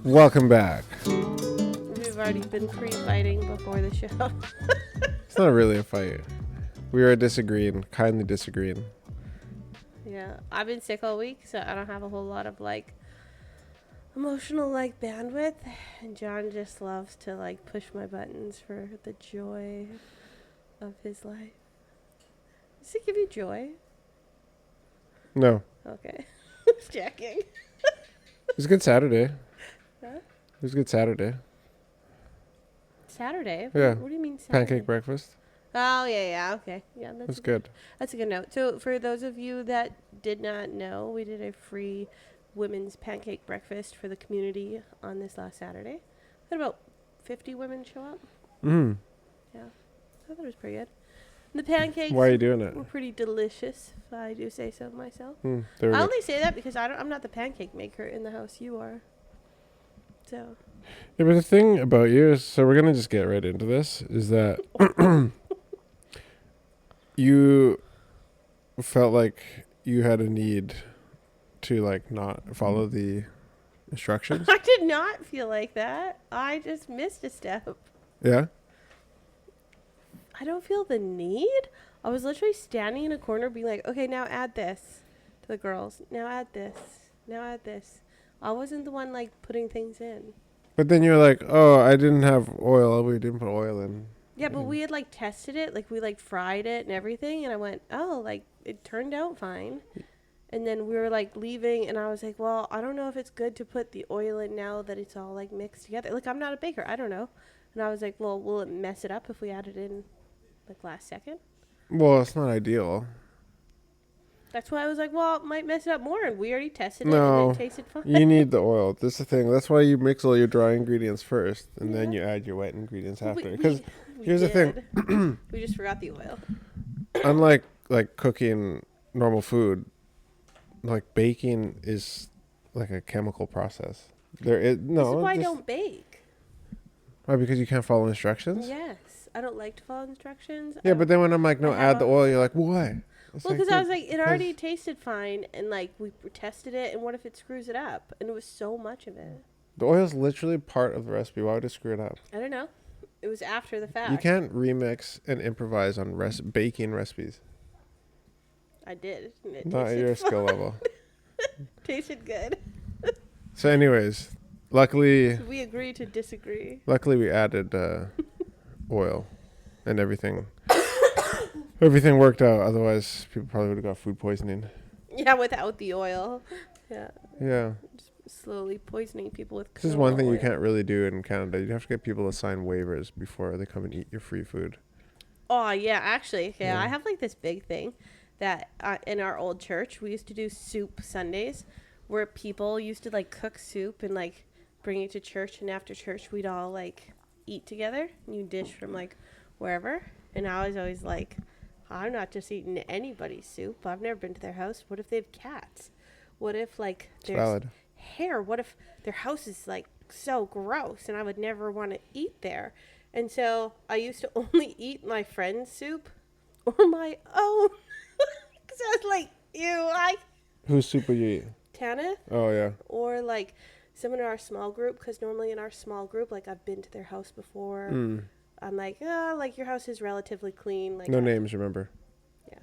Welcome back. We've already been pre-fighting before the show. It's not really a fight. We are disagreeing, kindly disagreeing. Yeah, I've been sick all week, so I don't have a whole lot of emotional bandwidth. And John just loves to push my buttons for the joy of his life. Does it give you joy? No. Okay. Just checking. It was a good Saturday. Huh? It was a good Saturday. Saturday? Yeah. What do you mean Saturday? Pancake breakfast. Oh, yeah, okay. Yeah, That's good. That's a good note. So for those of you that did not know, we did a free women's pancake breakfast for the community on this last Saturday. Had about 50 women show up. Mm. Yeah, I thought it was pretty good. And the pancakes Why are you doing it? were pretty delicious, if I do say so myself. I I only say that because I'm not the pancake maker in the house. You are. So. Yeah, but the thing about you is, so we're going to just get right into this, is that you felt like you had a need to not follow the instructions. I did not feel like that. I just missed a step. Yeah? I don't feel the need. I was literally standing in a corner being like, okay, now add this to the girls. Now add this. Now add this. I wasn't the one putting things in. But then you're like, oh, I didn't have oil. We didn't put oil in. Yeah, but we had tested it. We fried it and everything. And I went, oh, it turned out fine. And then we were leaving and I was like, well, I don't know if it's good to put the oil in now that it's all mixed together. I'm not a baker. I don't know. And I was like, well, will it mess it up if we add it in last second? Well, it's not ideal. That's why I was like, well, it might mess it up more. And we already tested it No, and it tasted fine. You need the oil. This is the thing. That's why you mix all your dry ingredients first, and then you add your wet ingredients after. Because here's the thing. We just forgot the oil. Unlike cooking normal food, baking is a chemical process. This is why I don't bake. Why? Because you can't follow instructions? Yes. I don't like to follow instructions. Yeah, but then when I'm like, no, add the oil, you're like, why? Well, because I was like, it already tasted fine, and we tested it, and what if it screws it up? And it was so much of it. The oil's literally part of the recipe. Why would it screw it up? I don't know. It was after the fact. You can't remix and improvise on baking recipes. I did. Not at your skill level. Tasted good. So anyways, luckily... So we agree to disagree. Luckily we added oil and everything. Everything worked out. Otherwise, people probably would have got food poisoning. Yeah, without the oil. Yeah. Yeah. Just slowly poisoning people with. This is one thing you can't really do in Canada. You have to get people to sign waivers before they come and eat your free food. Oh yeah, actually, yeah. I have this big thing that in our old church we used to do soup Sundays, where people used to cook soup and bring it to church, and after church we'd all eat together. And you dish from wherever, and I was always like, I'm not just eating anybody's soup. I've never been to their house. What if they have cats? What if there's hair? What if their house is so gross and I would never want to eat there? And so I used to only eat my friend's soup or my own. Because I was like, ew, Whose soup would you eat? Tanith. Oh, yeah. Or someone in our small group, because normally in our small group, I've been to their house before. I'm like, your house is relatively clean. No names, remember? Yeah.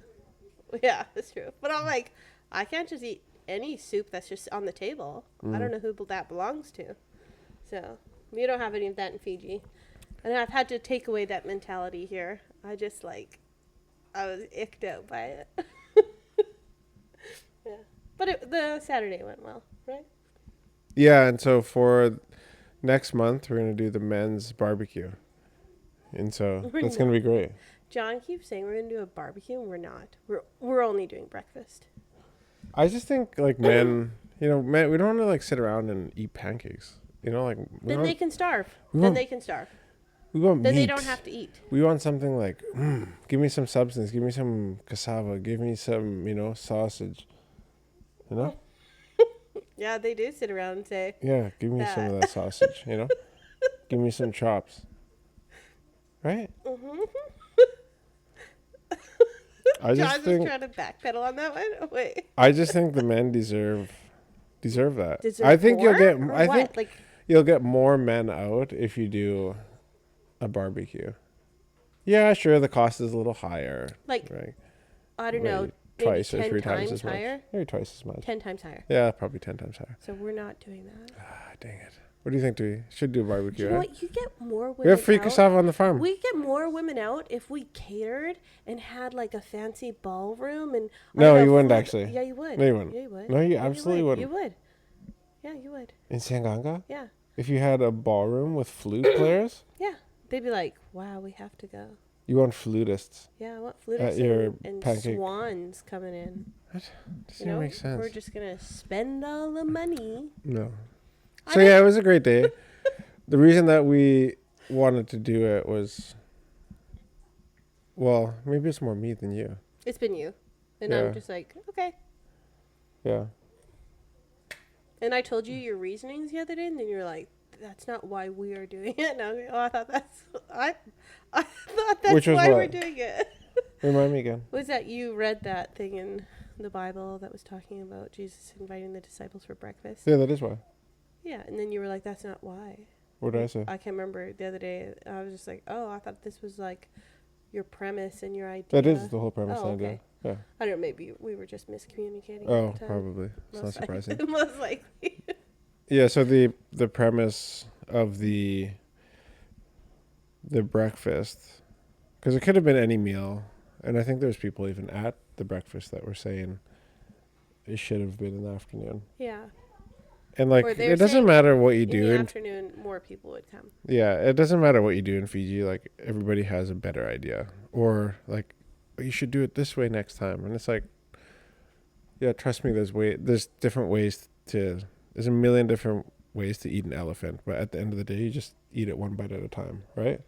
Yeah, that's true. But I'm like, I can't just eat any soup that's just on the table. I don't know who that belongs to. So, we don't have any of that in Fiji. And I've had to take away that mentality here. I just I was icked out by it. Yeah. But the Saturday went well, right? Yeah, and so for next month, we're going to do the men's barbecue. And so that's going to be great. John keeps saying we're going to do a barbecue, and we're not. We're only doing breakfast. I just think men, men, we don't want to sit around and eat pancakes. Then they can starve. Then they can starve. We want then meat. They don't have to eat. We want something give me some substance, give me some cassava, give me some, sausage. Yeah, they do sit around and say. Yeah, give me some of that sausage, Give me some chops. Right? Mm-hmm. I just John's think trying to backpedal on that one. Oh, wait. I just think the men deserve that. Deserve I think more? you'll get. Or I what? think you'll get more men out if you do a barbecue. Yeah, sure, the cost is a little higher. Like, right? I don't know, Maybe maybe twice or 10 3 times times as much. higher. Maybe twice as much. 10 times higher. Yeah, probably 10 times higher. So we're not doing that. Ah, dang it. What do you think? We should do a barbecue, You know right? what? You get more women We have free out. cassava on the farm. We get more women out if we catered and had like a fancy ballroom and No, you wouldn't actually. Yeah, you would. No, you wouldn't. Yeah, you would. No, you Yeah, absolutely wouldn't. You would. Yeah, you would. In Sanganga? Yeah. If you had a ballroom with flute players? Yeah. They'd be like, wow, we have to go. You want flutists. Yeah, I want At flutists your and pancake. swans coming in. What? Doesn't make sense. We're just going to spend all the money. No. So yeah, it was a great day. The reason that we wanted to do it was, well, maybe it's more me than you. It's been you. And Yeah. I'm just like, okay. Yeah. And I told you your reasonings the other day, and then you're like, that's not why we are doing it. And I was like, oh, I thought that's Which was why what? we're doing it. Remind me again. Was that you read that thing in the Bible that was talking about Jesus inviting the disciples for breakfast? Yeah, that is why. Yeah, and then you were like, that's not why. What did I say? I can't remember the other day. I was just like, oh, I thought this was like your premise and your idea. That is the whole premise Oh, idea. okay. Yeah. I don't know, maybe we were just miscommunicating. Oh, at the time. probably. It's not surprising. Most likely. Yeah, so the premise of the breakfast, because it could have been any meal, and I think there's people even at the breakfast that were saying it should have been in the afternoon. Yeah. And like, Or they're it doesn't saying matter what you In do the in afternoon, more people would come. yeah, it doesn't matter what you do in Fiji. Like, everybody has a better idea, or like, you should do it this way next time. And it's like, yeah, trust me, there's different ways there's a million different ways to eat an elephant, but at the end of the day, you just eat it one bite at a time, right?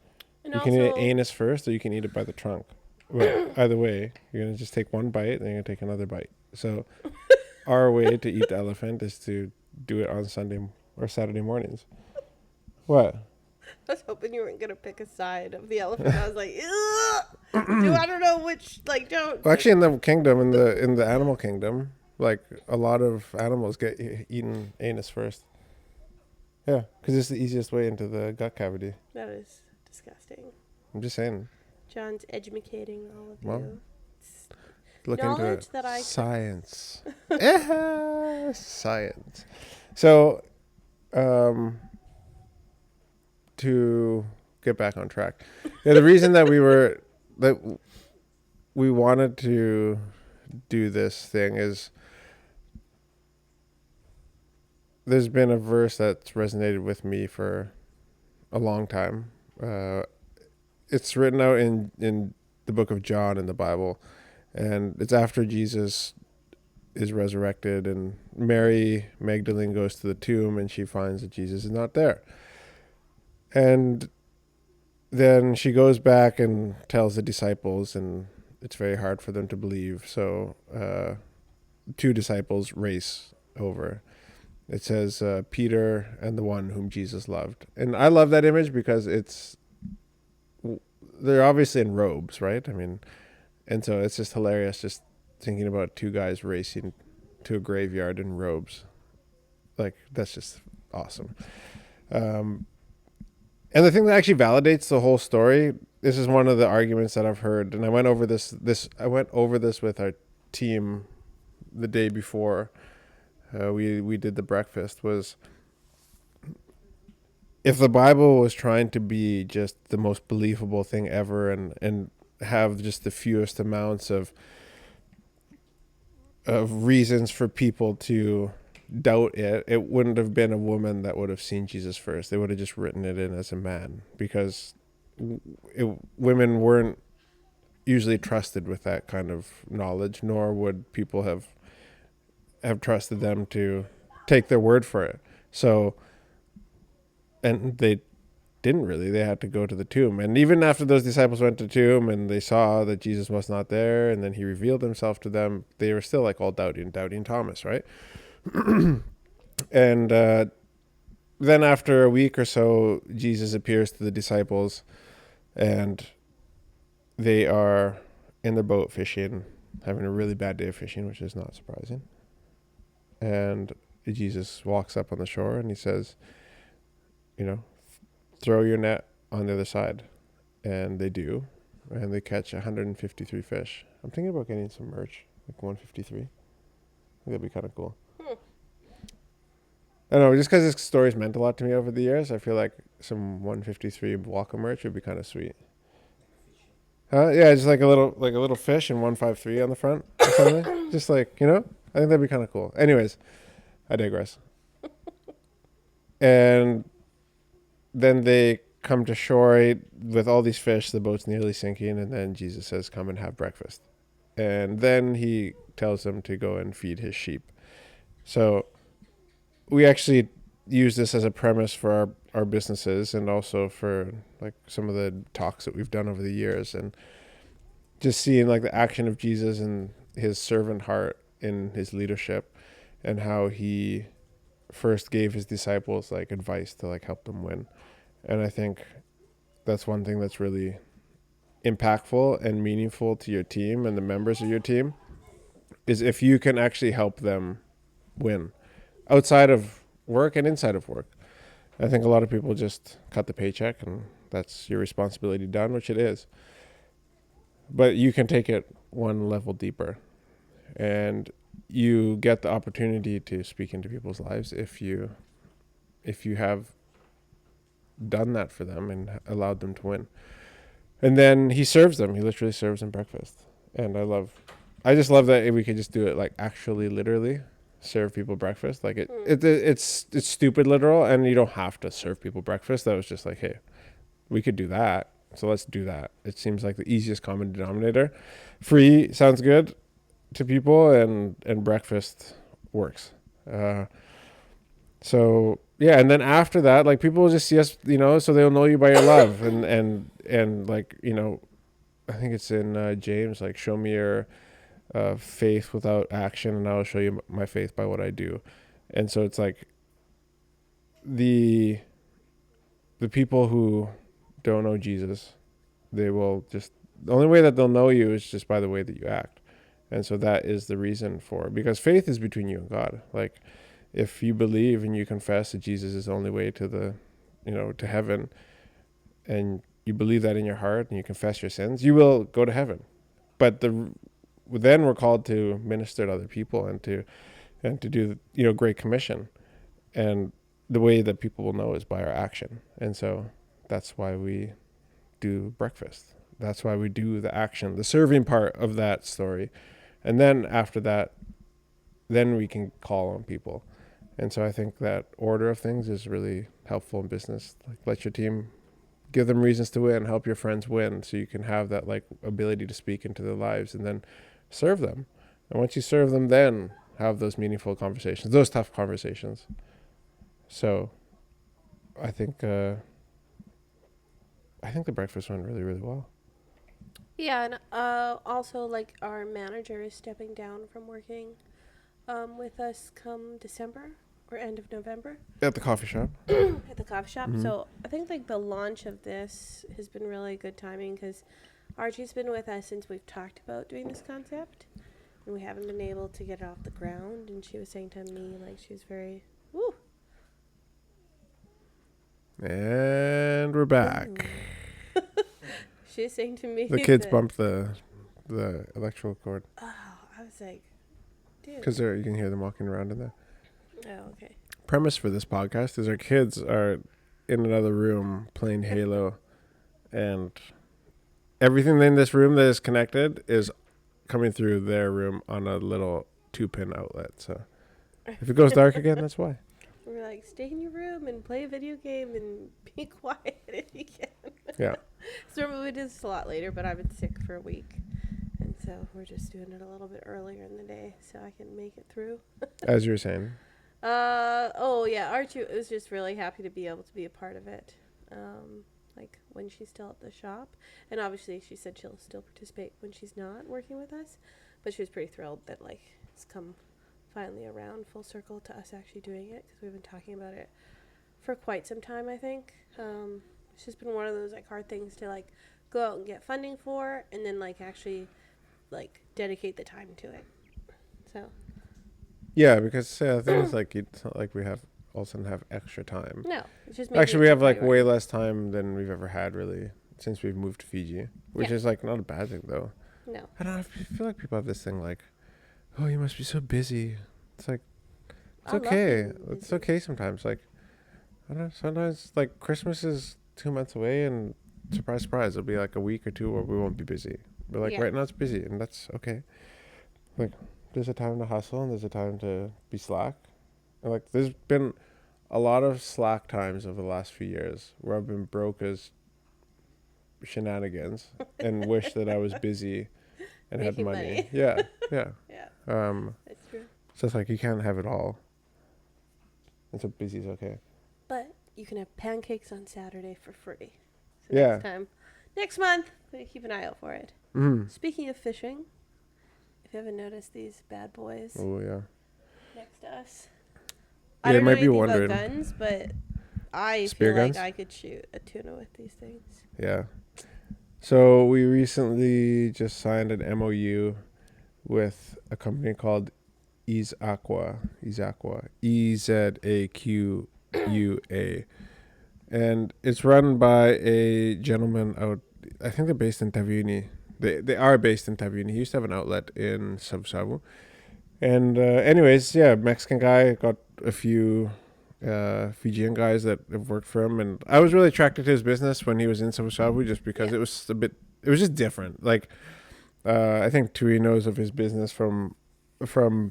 And You also, can eat it anus first, or you can eat it by the trunk. Well, either way, you're gonna just take one bite, then you're gonna take another bite. So, our way to eat the elephant is to do it on Sunday or Saturday mornings. What? I was hoping you weren't gonna pick a side of the elephant. I was like, ugh! I don't know which. Like, don't. Well, actually, in the kingdom, in the animal kingdom, like, a lot of animals get eaten anus first. Yeah, because it's the easiest way into the gut cavity. That was disgusting. I'm just saying. John's educating all of Well, you. Look into Knowledge it. that I Science. Yeah, science. So, to get back on track, yeah, the reason that we wanted to do this thing is there's been a verse that's resonated with me for a long time. It's written out in the book of John in the Bible, and it's after Jesus is resurrected, and Mary Magdalene goes to the tomb, and she finds that Jesus is not there. And then she goes back and tells the disciples, and it's very hard for them to believe. So 2 disciples race over. It says Peter and the one whom Jesus loved. And I love that image because they're obviously in robes, right? I mean, and so it's just hilarious just thinking about 2 guys racing to a graveyard in robes. Like, that's just awesome. And the thing that actually validates the whole story, this is one of the arguments that I've heard, and I went over this with our team the day before we did the breakfast, was if the Bible was trying to be just the most believable thing ever and have just the fewest amounts of reasons for people to doubt it, it wouldn't have been a woman that would have seen Jesus first. They would have just written it in as a man, because women weren't usually trusted with that kind of knowledge, nor would people have trusted them to take their word for it. So, and they didn't really. They had to go to the tomb. And even after those disciples went to the tomb and they saw that Jesus was not there, and then he revealed himself to them, they were still like all doubting Thomas, right? And then after a week or so, Jesus appears to the disciples, and they are in their boat fishing, having a really bad day of fishing, which is not surprising. And Jesus walks up on the shore and he says, you know, throw your net on the other side. And they do. And they catch 153 fish. I'm thinking about getting some merch, like 153. I think that'd be kind of cool. I don't know, just because this story's meant a lot to me over the years, I feel like some 153 Waka merch would be kind of sweet. Huh? Yeah, just like a little fish and 153 on the front or something. Just like, I think that'd be kind of cool. Anyways, I digress. And then they come to shore with all these fish. The boat's nearly sinking, and then Jesus says, "Come and have breakfast." And then he tells them to go and feed his sheep. So we actually use this as a premise for our businesses, and also for like some of the talks that we've done over the years, and just seeing like the action of Jesus and his servant heart in his leadership, and how he first gave his disciples like advice to like help them win. And I think that's one thing that's really impactful and meaningful to your team and the members of your team, is if you can actually help them win outside of work and inside of work. I think a lot of people just cut the paycheck and that's your responsibility done, which it is. But you can take it one level deeper, and you get the opportunity to speak into people's lives if you have done that for them and allowed them to win. And then he serves them. He literally serves them breakfast. And I just love that we could just do it like actually literally serve people breakfast. Like it's stupid literal, and you don't have to serve people breakfast. That was just like, hey, we could do that. So let's do that. It seems like the easiest common denominator. Free sounds good to people, and breakfast works. So yeah, and then after that, like people will just see us, so they'll know you by your love, and like, I think it's in James, like, show me your faith without action, and I will show you my faith by what I do. And so it's like the people who don't know Jesus, they will just, the only way that they'll know you is just by the way that you act. And so that is the reason for, because faith is between you and God. Like, if you believe and you confess that Jesus is the only way to to heaven, and you believe that in your heart and you confess your sins, you will go to heaven. But then we're called to minister to other people, and to do, Great Commission. And the way that people will know is by our action. And so that's why we do breakfast. That's why we do the action, the serving part of that story. And then after that, then we can call on people. And so I think that order of things is really helpful in business. Like, let your team, give them reasons to win, help your friends win, so you can have that like ability to speak into their lives, and then serve them. And once you serve them, then have those meaningful conversations, those tough conversations. So I think the breakfast went really, really well. Yeah, and also like our manager is stepping down from working with us come December or end of November At the coffee shop. at the coffee shop. Mm-hmm. So I think like the launch of this has been really good timing, because Archie's been with us since we've talked about doing this concept, and we haven't been able to get it off the ground. And she was saying to me, like, she was very, woo. And we're back. She was saying to me, The kids bumped the electrical cord. Oh, I was like, dude. Because you can hear them walking around in there. Oh, okay. Premise for this podcast is our kids are in another room playing Halo, and everything in this room that is connected is coming through their room on a little 2-pin outlet. So if it goes dark again, that's why. We're like, stay in your room and play a video game and be quiet if you can. Yeah. So normally we do this a lot later, but I've been sick for a week. And so we're just doing it a little bit earlier in the day so I can make it through. As you were saying. Oh yeah, Archie was just really happy to be able to be a part of it. Like when she's still at the shop. And obviously she said she'll still participate when she's not working with us. But she was pretty thrilled that like it's come finally around full circle to us actually doing it, because we've been talking about it for quite some time, I think. It's just been one of those like hard things to like go out and get funding for, and then like actually like dedicate the time to it. So Yeah, because things like it's not like we have all of a sudden have extra time. No, it's just making Actually, it we a have like way priority. less time than we've ever had really since we've moved to Fiji, which Yeah. is like not a bad thing though. No. I don't know. I feel like people have this thing like, oh, you must be so busy. It's like it's I love okay. being It's busy. okay sometimes. Like I don't know. Sometimes like Christmas is 2 months away, and surprise, surprise, it'll be like a week or two where we won't be busy. But like Yeah. right now, it's busy, and that's okay. Like there's a time to hustle, and there's a time to be slack. And like there's been a lot of slack times over the last few years where I've been broke as shenanigans and wish that I was busy and had Making money. money. Yeah, yeah. Yeah, Um, that's true. so it's like you can't have it all. And so busy's okay. But you can have pancakes on Saturday for free. So Yeah. next month, keep an eye out for it. Mm. Speaking of fishing, if you haven't noticed these bad boys Oh yeah. next to us, Yeah, I don't you know might be anything wondering. about guns, but I Spear feel like guns? I could shoot a tuna with these things. Yeah. So we recently just signed an MOU with a company called Ease Aqua. EZAQUA. And it's run by a gentleman out. I think they're based in Taveuni. They are based in Taveuni. He used to have an outlet in Savu. And anyways, yeah, Mexican guy, got a few Fijian guys that have worked for him, and I was really attracted to his business when he was in Savu just because Yeah. it was just different. Like I think Tui knows of his business from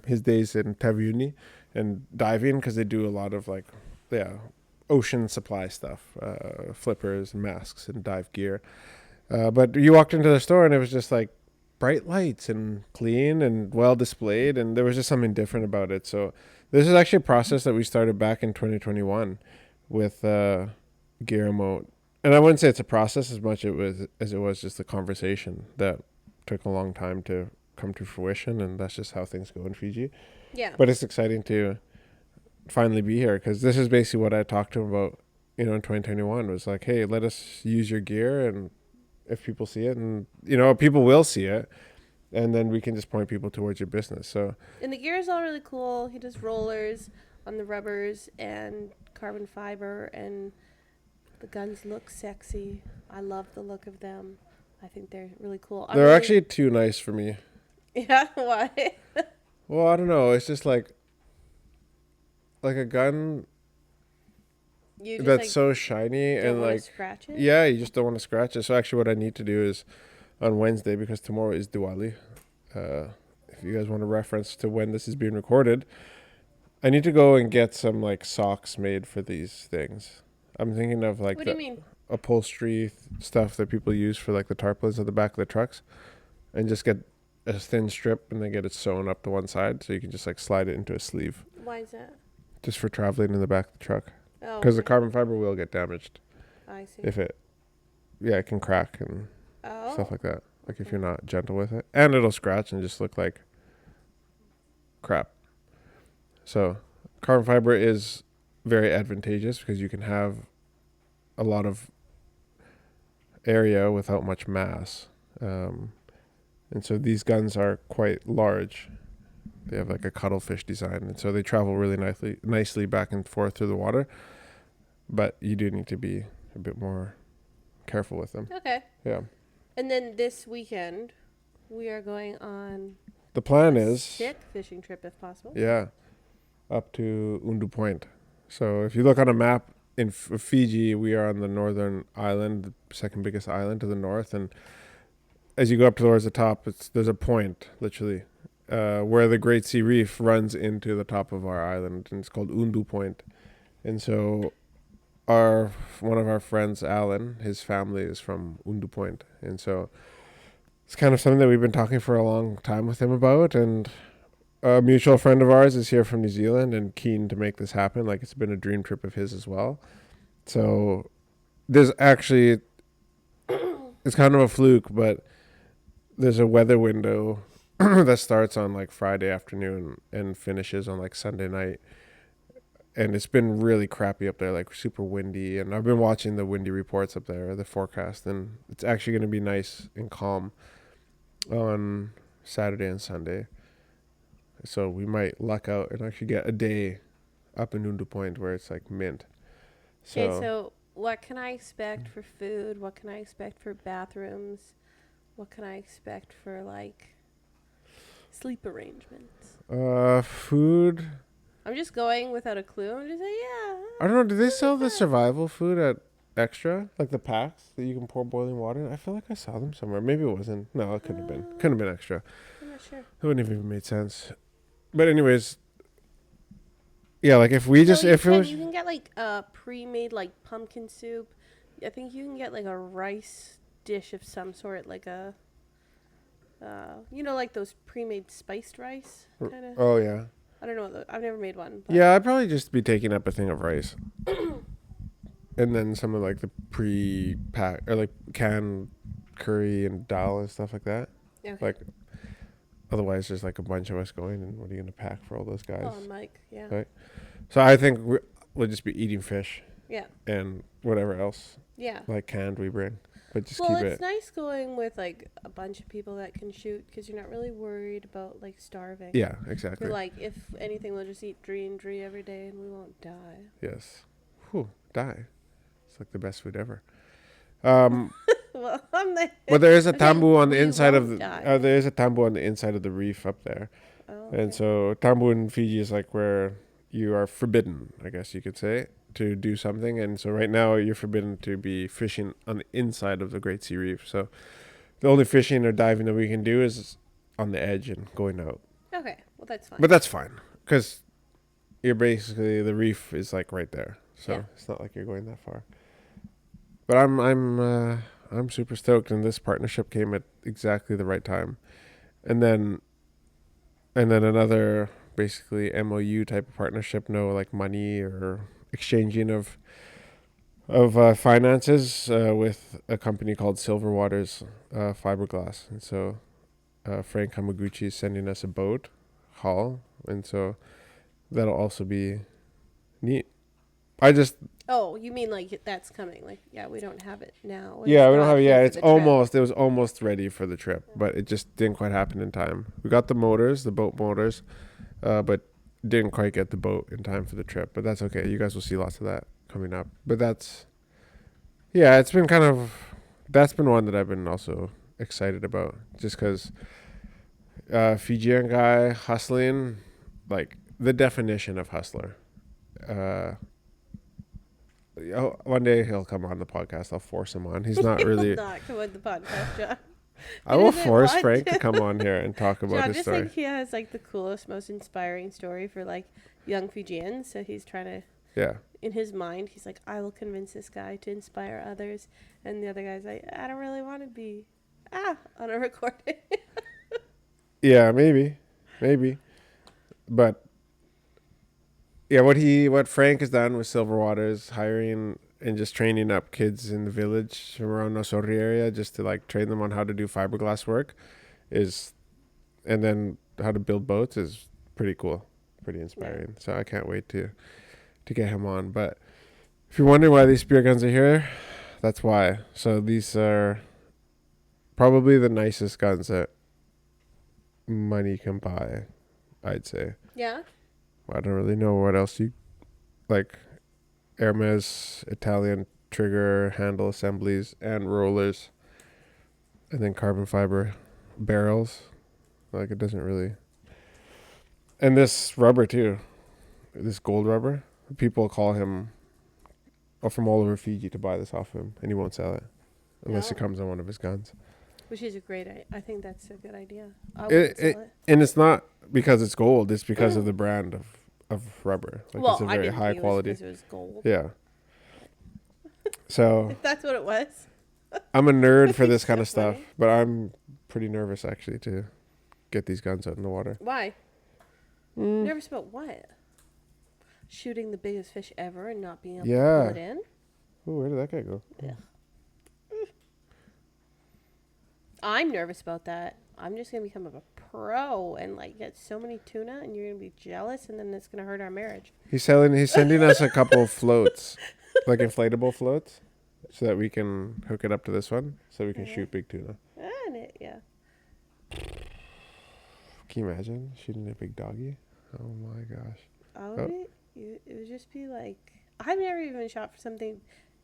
his days in Taveuni and diving, because they do a lot of like ocean supply stuff, flippers and masks and dive gear. But you walked into the store and it was just like bright lights and clean and well displayed, and there was just something different about it. So this is actually a process that we started back in 2021 with Guillermo. And I wouldn't say it's a process as much as it was just a conversation that took a long time to come to fruition, and that's just how things go in Fiji. Yeah. But it's exciting to finally be here, because this is basically what I talked to him about, in 2021, was like, hey, let us use your gear, and if people see it, and people will see it, and then we can just point people towards your business. So And the gear is all really cool. He does rollers on the rubbers and carbon fiber, and the guns look sexy. I love the look of them. I think they're really cool. they're actually too nice for me. Yeah, why? Well, I don't know, it's just like a gun You just that's like so shiny, don't and want to like, scratch it? yeah, you just don't want to scratch it. So actually what I need to do is on Wednesday, because tomorrow is Diwali, if you guys want a reference to when this is being recorded, I need to go and get some like socks made for these things. I'm thinking of like What do you the mean? upholstery stuff that people use for like the tarpaulins at the back of the trucks, and just get a thin strip and then get it sewn up to one side so you can just like slide it into a sleeve, Why is that? just for traveling in the back of the truck, Oh, because the okay. carbon fiber will get damaged I see. if it can crack and stuff Oh, like that, like if okay. you're not gentle with it, and it'll scratch and just look like crap. So carbon fiber is very advantageous because you can have a lot of area without much mass. And so these guns are quite large. They have like a cuttlefish design, and so they travel really nicely back and forth through the water. But you do need to be a bit more careful with them. Okay. Yeah. And then this weekend, we are going on The plan a is, sick fishing trip if possible. yeah, up to Undu Point. So if you look on a map in Fiji, we are on the northern island, the second biggest island to the north, and as you go up towards the top, there's a point literally where the Great Sea Reef runs into the top of our island, and it's called Undu Point. And so one of our friends, Alan, his family is from Undu Point, and so it's kind of something that we've been talking for a long time with him about. And a mutual friend of ours is here from New Zealand and keen to make this happen. Like, it's been a dream trip of his as well. So there's actually, it's kind of a fluke, but there's a weather window that starts on like Friday afternoon and finishes on like Sunday night. And it's been really crappy up there, like super windy. And I've been watching the windy reports up there, the forecast, and it's actually going to be nice and calm on Saturday and Sunday. So we might luck out and actually get a day up and to point where it's like mint. Okay, So so what can I expect for food? What can I expect for bathrooms? What can I expect for like sleep arrangements? food. I'm just going without a clue. I'm just like, yeah, I don't know. Do they it'll sell be the fun. survival food at Extra, like the packs that you can pour boiling water in? I feel like I saw them somewhere. Maybe it wasn't. No, it couldn't have been. Couldn't have been Extra. I'm not sure. It wouldn't have even made sense. But anyways, yeah. Like if we No, just you if it can. was You can get like pre-made like pumpkin soup. I think you can get like a rice dish of some sort, like a like those pre-made spiced rice kind of. oh yeah. I don't know. I've never made one. But Yeah, I'd probably just be taking up a thing of rice. And then some of like the pre-pack or like canned curry and dal and stuff like that. okay. Like otherwise, there's like a bunch of us going, and what are you gonna pack for all those guys? Oh, Mike. Yeah. Right. So I think we'll just be eating fish Yeah. and whatever else Yeah. like canned we bring, but just Well, keep it's it. nice going with like a bunch of people that can shoot because you're not really worried about like starving. Yeah, exactly. You're like, if anything, we'll just eat Dre every day and we won't die. Yes. Whew, die. It's like the best food ever. Well, I'm like, But there is a I'm saying tambu on the we inside of won't the. die. There is a tambu on the inside of the reef up there. Oh, And okay. so tambu in Fiji is like where you are forbidden, I guess you could say, to do something. And so right now you're forbidden to be fishing on the inside of the Great Sea Reef. So the only fishing or diving that we can do is on the edge and going out. Okay, well that's fine. But that's fine because you're basically the reef is like right there. So Yeah. it's not like you're going that far. But I'm super stoked, and this partnership came at exactly the right time. And then another basically MOU type of partnership, no like money or exchanging of finances with a company called Silver Waters Fiberglass. And so Frank Hamaguchi is sending us a boat haul, and so that'll also be neat. I just Oh, you mean like that's coming? Like, yeah, we don't have it now. yeah, It's we don't not have here for it's the trip. almost it was almost ready for the trip, but it just didn't quite happen in time. We got the motors, the boat motors, but didn't quite get the boat in time for the trip. But that's okay. You guys will see lots of that coming up. But that's it's been that's been one that I've been also excited about, just because Fijian guy hustling, like the definition of hustler. One day he'll come on the podcast. I'll force him on. He's not He will really. not come on the podcast, John. I He will doesn't force want Frank to to. come on here and talk about John his just story. think he has like the coolest, most inspiring story for like young Fijians. So he's trying to, Yeah. in his mind, he's like, I will convince this guy to inspire others, and the other guy's like, I don't really want to be on a recording. Yeah, maybe. But yeah, what Frank has done with Silver Waters, hiring and just training up kids in the village around Nosori area just to like train them on how to do fiberglass work and then how to build boats is pretty cool, pretty inspiring. Yeah. So I can't wait to get him on. But if you're wondering why these spear guns are here, that's why. So these are probably the nicest guns that money can buy, I'd say. Yeah. I don't really know what else you like. Hermes Italian trigger handle assemblies and rollers, and then carbon fiber barrels. Like it doesn't really. And this rubber too, this gold rubber. People call him from all over Fiji to buy this off him, and he won't sell it unless it comes on one of his guns. Which is a great idea. I think that's a good idea. I would sell it. And it's not because it's gold. It's because of the brand of rubber. Like Well, it's a very high quality. It was gold. Yeah. So If that's what it was. I'm a nerd for this kind So of stuff, funny. but I'm pretty nervous actually to get these guns out in the water. Why? Nervous about what? Shooting the biggest fish ever and not being able to pull it in? Ooh, where did that guy go? Yeah. I'm nervous about that. I'm just gonna become a pro and like get so many tuna, and you're gonna be jealous, and then it's gonna hurt our marriage. He's sending us a couple of floats, like inflatable floats, so that we can hook it up to this one, so we can shoot big tuna. Yeah. Can you imagine shooting a big doggy? Oh my gosh. Oh. it would just be like I've never even shot for something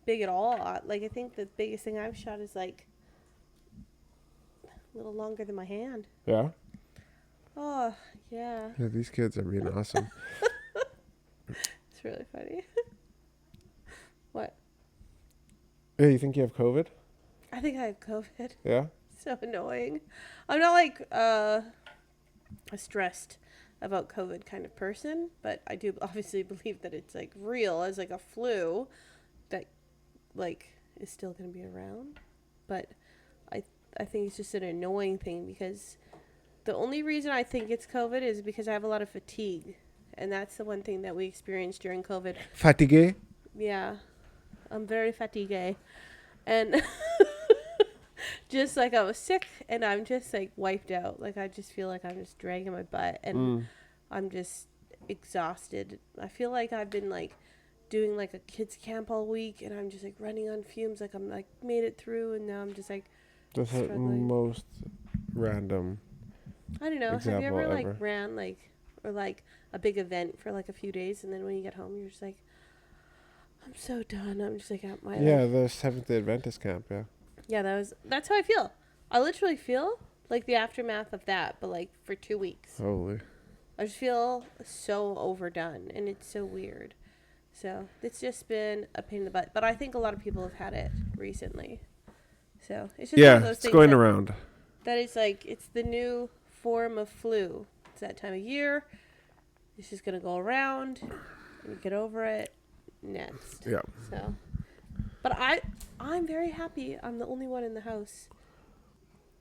big at all. Like I think the biggest thing I've shot is like a little longer than my hand. Yeah. Oh yeah, Yeah, these kids are being awesome. it's really funny. What? Yeah, you think you have COVID? I think I have COVID. Yeah. So annoying. I'm not like stressed about COVID kind of person, but I do obviously believe that it's like real as like a flu that like is still going to be around. But I think it's just an annoying thing because the only reason I think it's COVID is because I have a lot of fatigue, and that's the one thing that we experienced during COVID. Fatigue? Yeah, I'm very fatigued, and just like I was sick, and I'm just like wiped out. Like I just feel like I'm just dragging my butt, and I'm just exhausted. I feel like I've been like doing like a kids camp all week, and I'm just like running on fumes. Like I'm like made it through, and now I'm just like That's the struggling. most random I don't know. Have you example ever like ever. ran like or like a big event for like a few days, and then when you get home, you're just like, I'm so done. I'm just like at my Yeah, the Seventh Day Adventist camp. Yeah. yeah. That's how I feel. I literally feel like the aftermath of that, but like for 2 weeks. Holy. I just feel so overdone, and it's so weird. So it's just been a pain in the butt. But I think a lot of people have had it recently. So it's just one of Yeah, those it's things going around. that it's like it's the new form of flu. It's that time of year. It's just gonna go around and get over it next. Yeah. So, but I'm very happy. I'm the only one in the house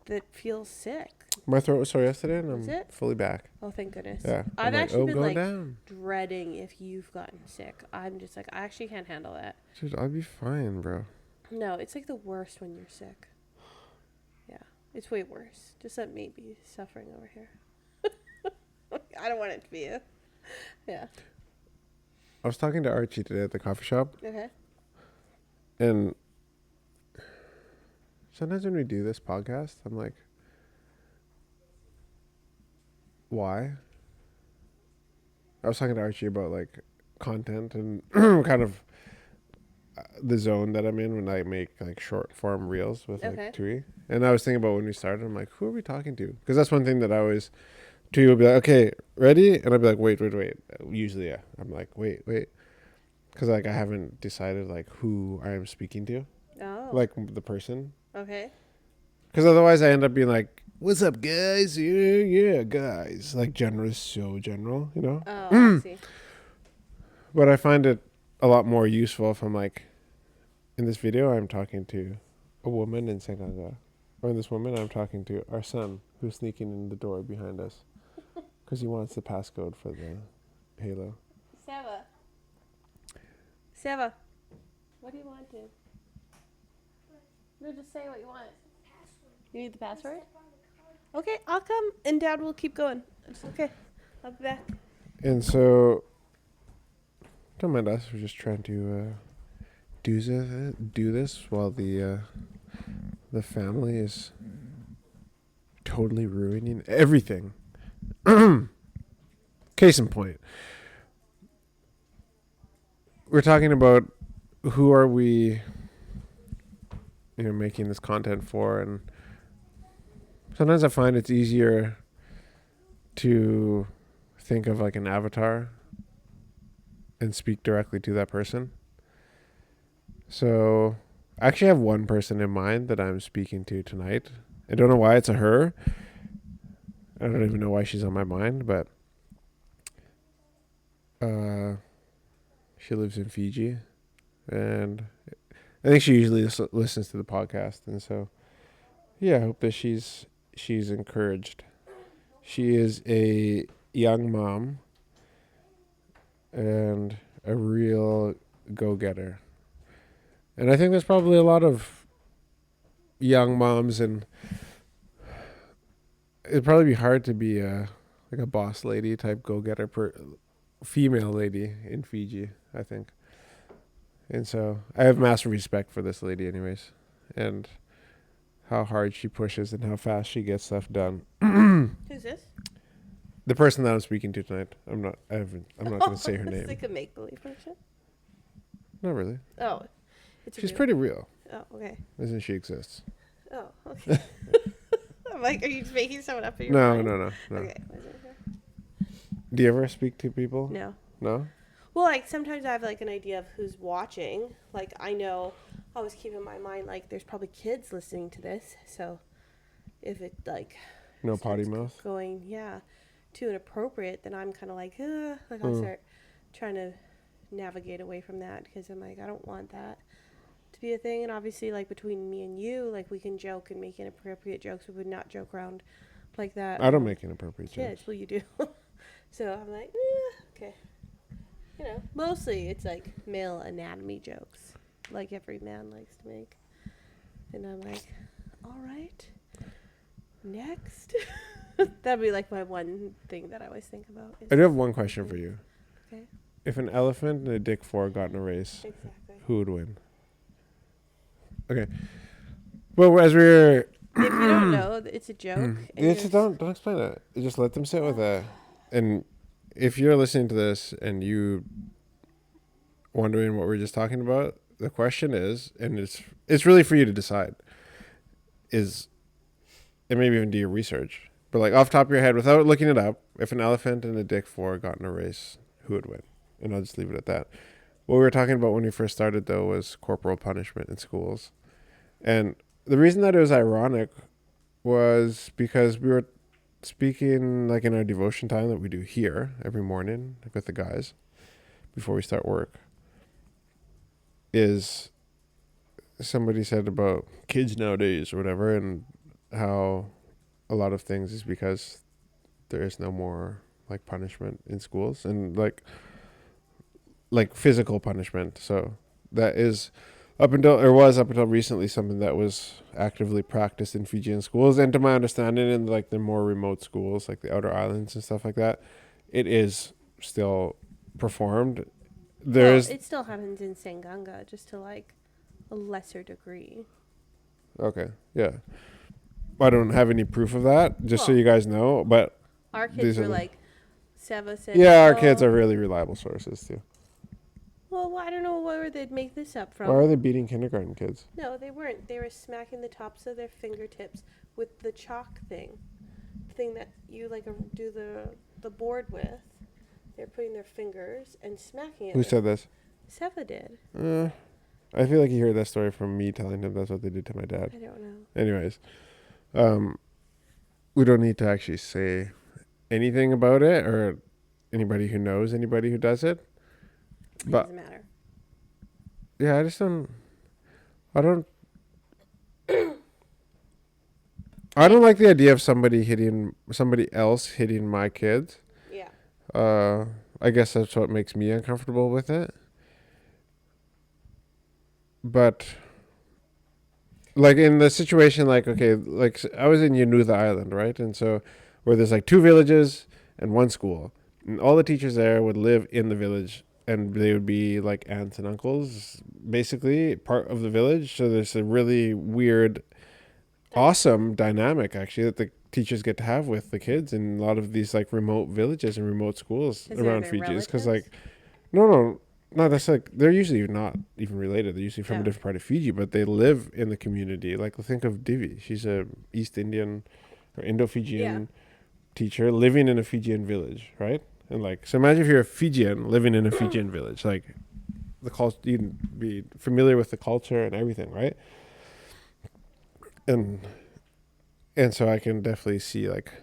that feels sick. My throat was sore yesterday, and Is I'm it? fully back. Oh, thank goodness. Yeah. I've I'm actually been going like down. dreading if you've gotten sick. I'm just like I actually can't handle that. Dude, I'll be fine, bro. No, it's like the worst when you're sick. Yeah, it's way worse. Just let me be suffering over here. I don't want it to be you. Yeah. I was talking to Archie today at the coffee shop, Okay. and sometimes when we do this podcast, I'm like, why? I was talking to Archie about like content and kind of the zone that I'm in when I make like short form reels with Okay. like Tui. And I was thinking about when we started, I'm like, who are we talking to? Because that's one thing that I always, Tui will be like, okay, ready? And I'd be like, wait. Usually, yeah. I'm like, wait. Because like I haven't decided like who I am speaking to, Oh. like the person. Okay. Because otherwise I end up being like, what's up, guys? Yeah, guys. Like general is so general, you know? Oh, I see. But I find it a lot more useful if I'm like, in this video, I'm talking to a woman in Sengaga. Or in this woman, I'm talking to our son, who's sneaking in the door behind us. Because he wants the passcode for the Halo. Seva, what do you want to? No, just say what you want. You need the password? Okay, I'll come and Dad will keep going. It's okay. I'll be back. And so, don't mind us. We're just trying to do this while the family is totally ruining everything. Case in point. We're talking about who are we, making this content for, and sometimes I find it's easier to think of like an avatar and speak directly to that person. So I actually have one person in mind that I'm speaking to tonight. I don't know why it's a her. I don't even know why she's on my mind, but she lives in Fiji, and I think she usually listens to the podcast, and so yeah, I hope that she's encouraged. She is a young mom and a real go-getter. And I think there's probably a lot of young moms, and it'd probably be hard to be a boss lady type go-getter female lady in Fiji, I think. And so I have massive respect for this lady anyways, and how hard she pushes and how fast she gets stuff done. Who's this? The person that I'm speaking to tonight. I'm not going to say her It's name. like a make believe person. Not really. Oh, it's She's real. pretty real. Oh, okay. As in she exists. Oh, okay. I'm like, are you just making someone up in your No, mind? no. Okay. Do you ever speak to people? No. No? Well, like sometimes I have like an idea of who's watching. Like I know, I always keep in my mind like there's probably kids listening to this. So if it like No potty starts mouth? going too inappropriate, then I'm kind of like I'll start trying to navigate away from that because I'm like I don't want that to be a thing. And obviously like between me and you, like we can joke and make inappropriate jokes. We would not joke around like that. I don't make inappropriate kids. jokes. Well, you do. So I'm like okay. You know, mostly it's like male anatomy jokes, like every man likes to make. And I'm like, all right, next. That'd be like my one thing that I always think about. I do have one question for you. Okay. If an elephant and a dick 4 got in a race, Exactly. who would win? Okay. Well, as we're... If you don't know, it's a joke. Yeah, just don't explain it. Just let them sit with it. And if you're listening to this and you wondering what we're just talking about, the question is, and it's really for you to decide, and maybe even do your research, but like off the top of your head, without looking it up, if an elephant and a dick 4 got in a race, who would win? And I'll just leave it at that. What we were talking about when we first started, though, was corporal punishment in schools. And the reason that it was ironic was because we were speaking like in our devotion time that we do here every morning with the guys before we start work, is somebody said about kids nowadays or whatever, and how a lot of things is because there is no more like punishment in schools, and like physical punishment. So that is up until recently something that was actively practiced in Fijian schools, and to my understanding in like the more remote schools like the outer islands and stuff like that, it is still performed. It still happens in Sanganga, just to like a lesser degree. Okay, yeah. I don't have any proof of that, just so you guys know, but our kids were like Seva said. Yeah, our kids are really reliable sources too. Well, I don't know where they'd make this up from. Why are they beating kindergarten kids? No, they weren't. They were smacking the tops of their fingertips with the chalk thing that you like do the board with. They're putting their fingers and smacking it. Who said this? Seva did. I feel like you heard that story from me telling him that's what they did to my dad. I don't know. Anyways, we don't need to actually say anything about it or anybody who knows anybody who does it. It But doesn't matter. yeah, I don't like the idea of somebody else hitting my kids. Yeah. I guess that's what makes me uncomfortable with it. But like in the situation, like, okay, like I was in Yanuza Island, right? And so where there's like 2 villages and 1 school, and all the teachers there would live in the village, and they would be like aunts and uncles, basically part of the village. So there's a really weird, awesome dynamic actually that the teachers get to have with the kids in a lot of these like remote villages and remote schools around Fiji. Because like, no, that's like they're usually not even related. They're usually from a different part of Fiji, but they live in the community. Like think of Divi. She's a East Indian or Indo-Fijian teacher living in a Fijian village, right? And like, so imagine if you're a Fijian living in a Fijian village, like the culture, you'd be familiar with the culture and everything, right? And so I can definitely see like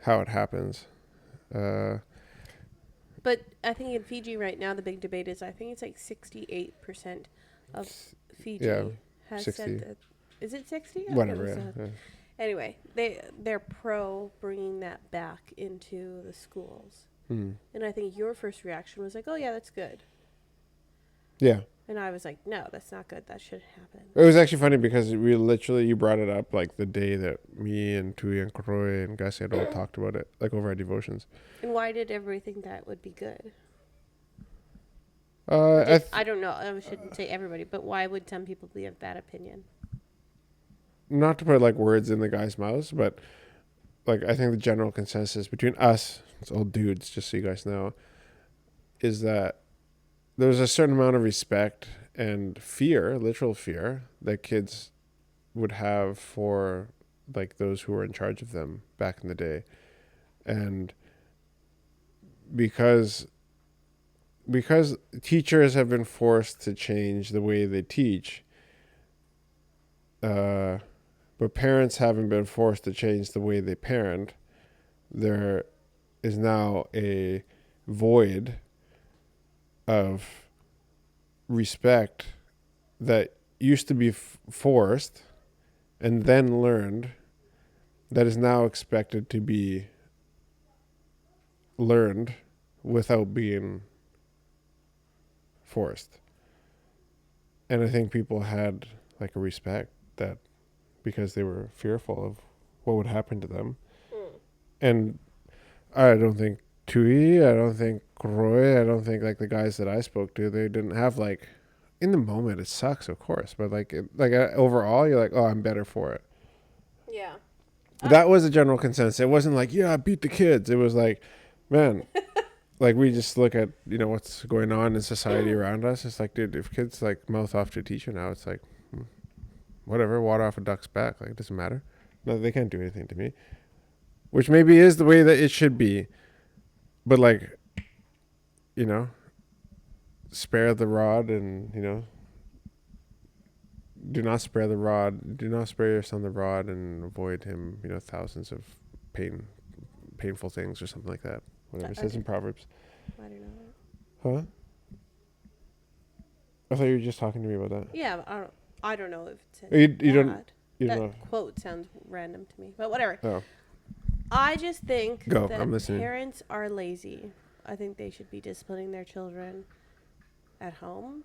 how it happens. But I think in Fiji right now, the big debate is I think it's like 68% of Fiji has 60. said that. Is it 60? Whatever. Yeah. Anyway, they're pro bringing that back into the schools. And I think your first reaction was like, oh, yeah, that's good. Yeah. And I was like, no, that's not good. That shouldn't happen. It was actually funny because you brought it up like the day that me and Tui and Kroy and Gasset all talked about it, like over our devotions. And why did everybody think that would be good? I don't know. I shouldn't say everybody, but why would some people be of that opinion? Not to put like words in the guy's mouths, but like I think the general consensus between us, it's old dudes, just so you guys know, is that there's a certain amount of respect and fear, literal fear, that kids would have for like those who were in charge of them back in the day. And because teachers have been forced to change the way they teach, uh, but parents haven't been forced to change the way they parent, there is now a void of respect that used to be forced and then learned, that is now expected to be learned without being forced. And I think people had like a respect that, because they were fearful of what would happen to them. And I don't think Tui, I don't think Roy, I don't think like the guys that I spoke to, they didn't have like, in the moment it sucks, of course, but like overall you're like, oh, I'm better for it. Yeah. That was a general consensus. It wasn't like, yeah, beat the kids. It was like, man, like we just look at, what's going on in society around us. It's like, dude, if kids like mouth off to a teacher now, it's like, whatever, water off a duck's back. Like, it doesn't matter. No, they can't do anything to me. Which maybe is the way that it should be. But like, spare the rod and, do not spare the rod. Do not spare your son the rod and avoid him, thousands of painful things or something like that. Whatever it says in Proverbs. I don't know that. Huh? I thought you were just talking to me about that. Yeah, I don't know if it's You don't that know. quote sounds random to me, but whatever. Oh. I just think Go. that I'm listening. parents are lazy. I think they should be disciplining their children at home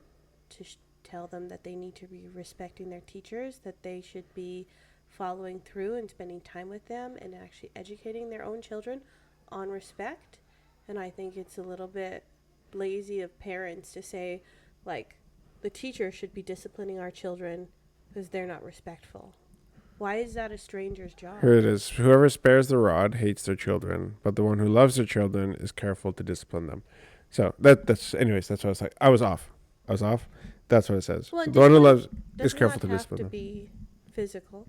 to tell them that they need to be respecting their teachers, that they should be following through and spending time with them and actually educating their own children on respect. And I think it's a little bit lazy of parents to say, like, the teacher should be disciplining our children because they're not respectful. Why is that a stranger's job? Here it is. Whoever spares the rod hates their children, but the one who loves their children is careful to discipline them. So that's anyways, that's what I was like. I was off. That's what it says. Well, the one who loves is does careful not to have discipline to them. be physical.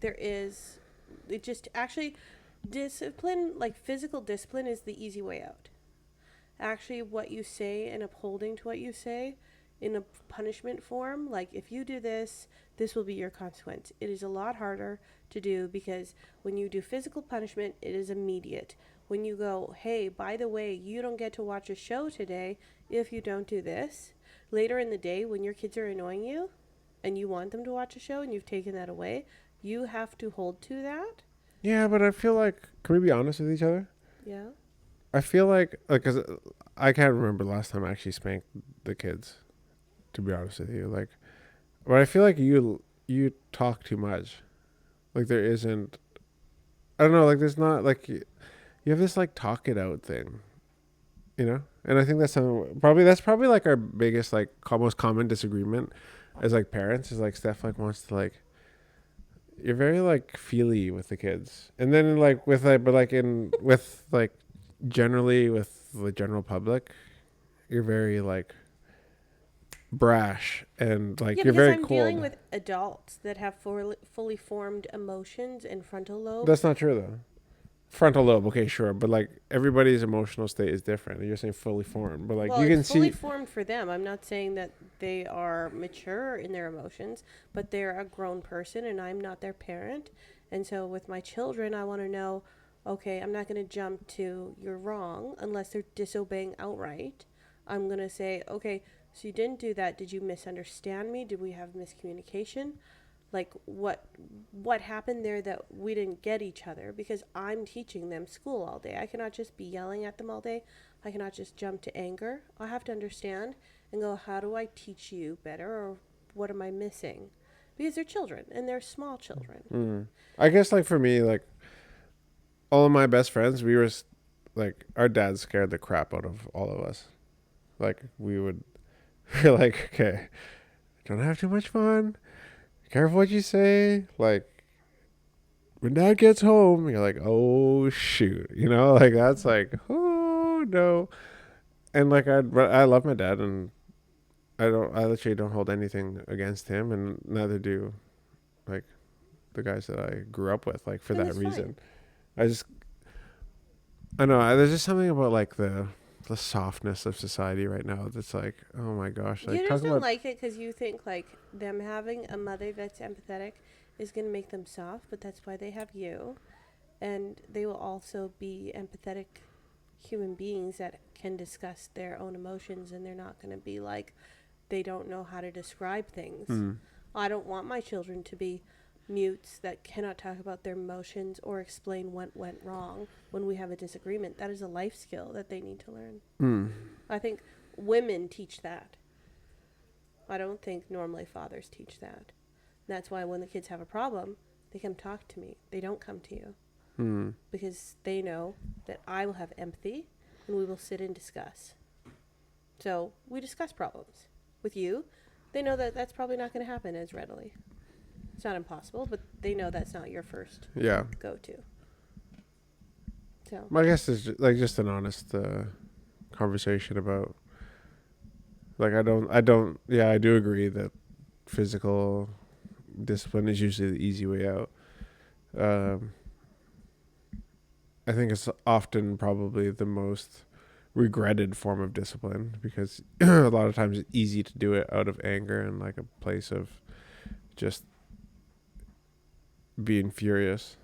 It just actually discipline, like physical discipline, is the easy way out. Actually, what you say and upholding to what you say in a punishment form, like if you do this, this will be your consequence. It is a lot harder to do because when you do physical punishment, it is immediate. When you go, hey, by the way, you don't get to watch a show today if you don't do this. Later in the day, when your kids are annoying you and you want them to watch a show and you've taken that away, you have to hold to that. Yeah, but I feel like, can we be honest with each other? Yeah. I feel like, cause I can't remember the last time I actually spanked the kids, to be honest with you. Like, but I feel like you talk too much. Like there isn't, I don't know, like there's not, like, you have this like talk it out thing, And I think that's probably like our biggest, like most common disagreement as like parents, is like Steph like wants to like, you're very like feely with the kids. And then like with like, but like with like generally with the general public, you're very like brash and like Yeah, you're because very I'm cold. dealing with adults that have fully formed emotions and frontal lobe. That's not true though. Frontal lobe, okay, sure, but like everybody's emotional state is different. You're saying fully formed, but like well, you can it's fully see formed for them. I'm not saying that they are mature in their emotions, but they're a grown person and I'm not their parent. And so with my children, I want to know, okay, I'm not going to jump to you're wrong unless they're disobeying outright. I'm going to say, okay, so you didn't do that. Did you misunderstand me? Did we have miscommunication? Like what happened there that we didn't get each other? Because I'm teaching them school all day. I cannot just be yelling at them all day. I cannot just jump to anger. I have to understand and go, how do I teach you better, or what am I missing? Because they're children and they're small children. I guess like for me, like all of my best friends, we were like, our dads scared the crap out of all of us. Like we're like, okay, don't have too much fun. Careful what you say. Like, when dad gets home, you're like, oh shoot, like that's like, oh no. And like I love my dad, and I literally don't hold anything against him, and neither do like the guys that I grew up with, like for Then that it's fine. reason. I just I know there's just something about like the softness of society right now that's like, oh my gosh, like You talk just don't about. like it because you think like them having a mother that's empathetic is going to make them soft, but that's why they have you. And they will also be empathetic human beings that can discuss their own emotions, and they're not going to be like they don't know how to describe things. Mm, I don't want my children to be mutes that cannot talk about their emotions or explain what went wrong when we have a disagreement. That is a life skill that they need to learn. mm. I think women teach that. I don't think normally fathers teach that. That's why when the kids have a problem, they come talk to me. They don't come to you Mm. because they know that I will have empathy and we will sit and discuss. So we discuss problems. With you, they know that that's probably not going to happen as readily. It's not impossible, but they know that's not your first Yeah. go to. So, I guess it's just an honest conversation about like yeah, I do agree that physical discipline is usually the easy way out. Um, I think it's often probably the most regretted form of discipline because a lot of times it's easy to do it out of anger and like a place of just being furious.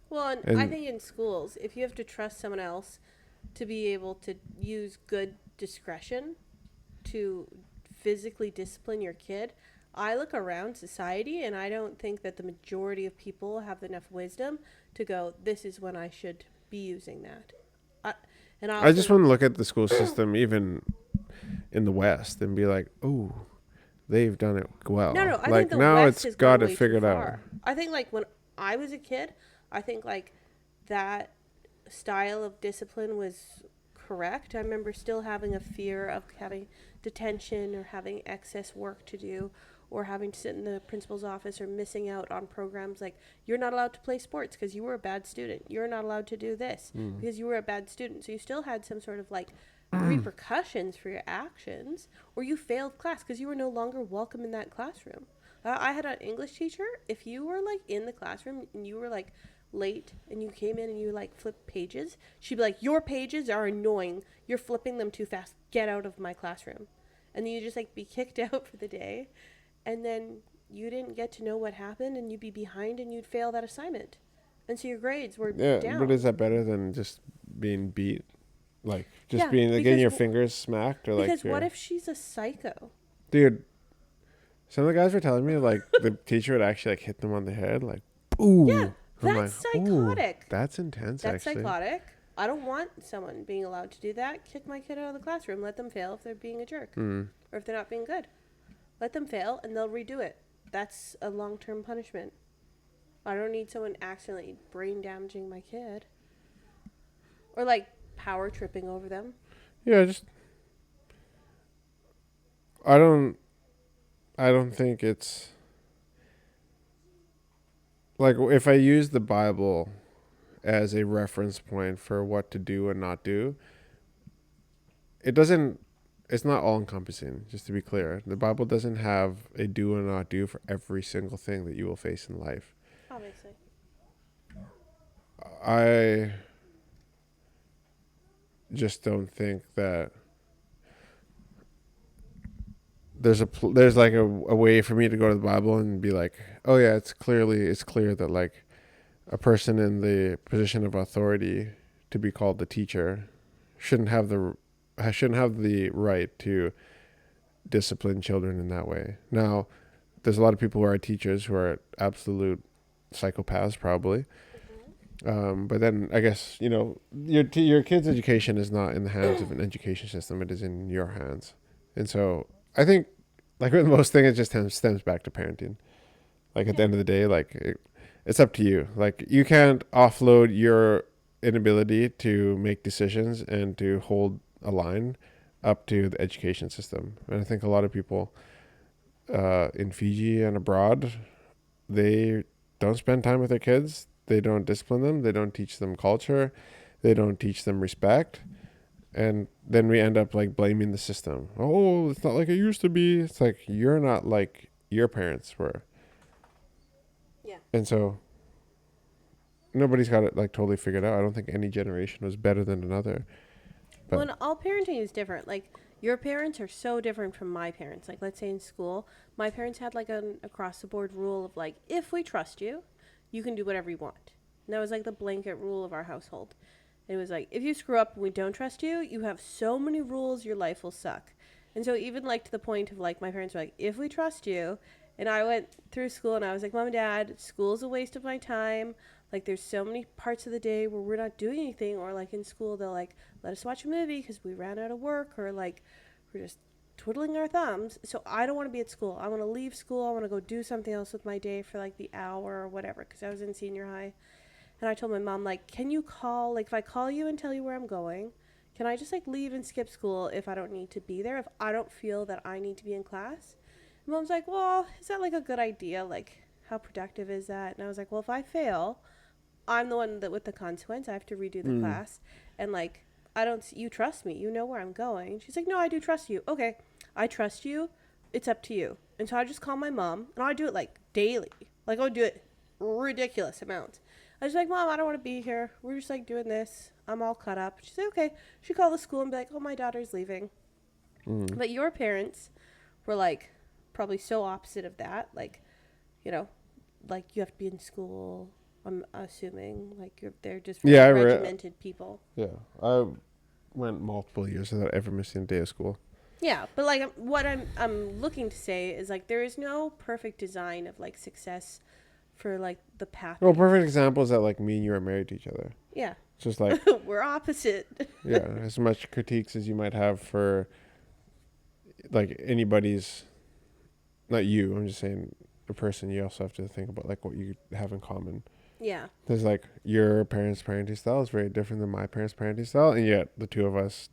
well, and I And think in schools, if you have to trust someone else to be able to use good discretion to physically discipline your kid, I look around society and I don't think that the majority of people have enough wisdom to go, this is when I should be using that. I, and I I just also, want to look at the school system even in the West and be like, oh, they've done it no, well. no, I think Like the now West it's has got gone it way too figured out. far. I think like when I was a kid, I think like that style of discipline was correct. I remember still having a fear of having detention or having excess work to do or having to sit in the principal's office or missing out on programs like you're not allowed to play sports because you were a bad student. You're not allowed to do this Mm. because you were a bad student. So you still had some sort of like repercussions for your actions or you failed class because you were no longer welcome in that classroom. I had an English teacher. If you were like in the classroom and you were like late and you came in and you like flipped pages, she'd be like, your pages are annoying. You're flipping them too fast. Get out of my classroom. And then you just like be kicked out for the day. And then you didn't get to know what happened and you'd be behind and you'd fail that assignment. And so your grades were Yeah, but is down. that better than just being beat? Like just Yeah, being like getting because your fingers smacked or like what your if she's a psycho? dude. Some of the guys were telling me like the teacher would actually like hit them on the head, like, ooh. Yeah, I'm like, that's ooh, psychotic. that's intense That's actually. psychotic. I don't want someone being allowed to do that. Kick my kid out of the classroom. Let them fail if they're being a jerk Mm. or if they're not being good. Let them fail and they'll redo it. That's a long term punishment. I don't need someone accidentally brain damaging my kid or like power tripping over them. Yeah, just I don't I don't think it's like if I use the Bible as a reference point for what to do and not do, it doesn't it's not all encompassing, just to be clear. The Bible doesn't have a do and not do for every single thing that you will face in life. Obviously. I just don't think that there's like a way for me to go to the Bible and be like, oh yeah, it's clear that like a person in the position of authority to be called the teacher shouldn't have the right to discipline children in that way. Now, there's a lot of people who are teachers who are absolute psychopaths, probably. But then I guess your kid's education is not in the hands of an education system; it is in your hands. And so I think, like with most things, it just stems back to parenting. Like at the Yeah. end of the day, like it's up to you. Like you can't offload your inability to make decisions and to hold a line up to the education system. And I think a lot of people in Fiji and abroad, they don't spend time with their kids. they don't discipline them. They don't teach them culture. They don't teach them respect. And then we end up like blaming the system. Oh, it's not like it used to be. It's like you're not like your parents were. Yeah. And so nobody's got it like totally figured out. I don't think any generation was better than another. But Well, and all parenting is different. Like your parents are so different from my parents. Like let's say in school, my parents had like an across the board rule of like if we trust you, you can do whatever you want. And that was like the blanket rule of our household. It was like if you screw up and we don't trust you, you have so many rules, your life will suck. And so even like to the point of like my parents were like if we trust you, and I went through school and I was like, Mom and Dad, school's a waste of my time. Like there's so many parts of the day where we're not doing anything, or like in school they'll like let us watch a movie because we ran out of work, or like we're just twiddling our thumbs. So I don't want to be at school. I want to leave school. I want to go do something else with my day for like the hour or whatever, because I was in senior high. And I told my mom, like, can you call, like if I call you and tell you where I'm going, can I just like leave and skip school if I don't need to be there, if I don't feel that I need to be in class? And Mom's like, well, is that like a good idea? Like, how productive is that? And I was like, well, if I fail, I'm the one that with the consequence. I have to redo the class. And like, I don't, you trust me. You know where I'm going. She's like, no, I do trust you. Okay, I trust you. It's up to you. And so I just call my mom, and I do it like daily. Like, I would do it ridiculous amounts. I was like, Mom, I don't want to be here. We're just like doing this. I'm all cut up. She's like, okay. She called the school and be like, oh, my daughter's leaving. But your parents were like probably so opposite of that. Like, you know, like you have to be in school. I'm assuming like they're just very regimented people. Yeah, I went multiple years without ever missing a day of school. Yeah, but like what I'm looking to say is like there is no perfect design of like success for like the path. Well, perfect example is that like me and you are married to each other. Yeah. It's just like we're opposite. yeah, as much critiques as you might have for like anybody's, not you. I'm just saying a person. You also have to think about like what you have in common. Yeah. There's like your parents' parenting style is very different than my parents' parenting style, and yet the two of us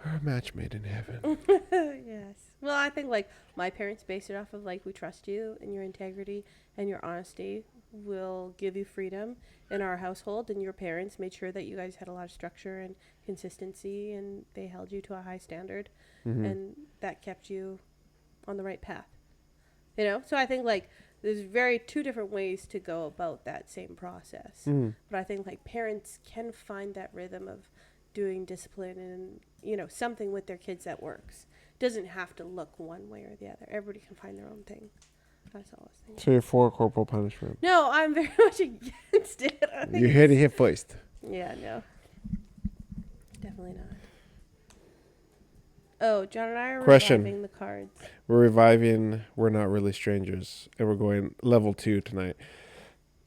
are a match made in heaven. Yes. Well, I think like my parents based it off of like we trust you and your integrity and your honesty will give you freedom in our household, and your parents made sure that you guys had a lot of structure and consistency, and they held you to a high standard, and that kept you on the right path. You know? So I think like there's very two different ways to go about that same process. But I think like parents can find that rhythm of doing discipline and, you know, something with their kids that works. Doesn't have to look one way or the other. Everybody can find their own thing. That's all I was thinking. So you're for corporal punishment? No, I'm very much against it. I think You had to hit first. yeah, no. Definitely not. Oh, John and I are Question. reviving the cards. We're reviving We're Not Really Strangers, and we're going level 2 tonight.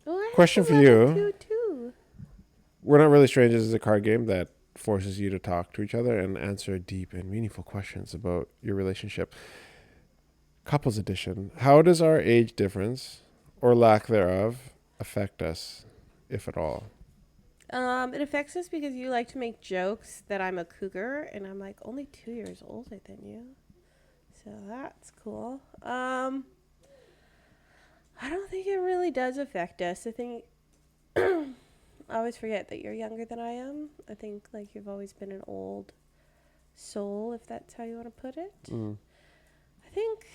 Oh, I Question have for level you. 2 too. We're Not Really Strangers is a card game that forces you to talk to each other and answer deep and meaningful questions about your relationship. Couples edition. How does our age difference, or lack thereof, affect us, if at all? It affects us because you like to make jokes that I'm a cougar, and I'm like only 2 years older than you. So that's cool. I don't think it really does affect us. I think I always forget that you're younger than I am. I think like you've always been an old soul, if that's how you want to put it. I think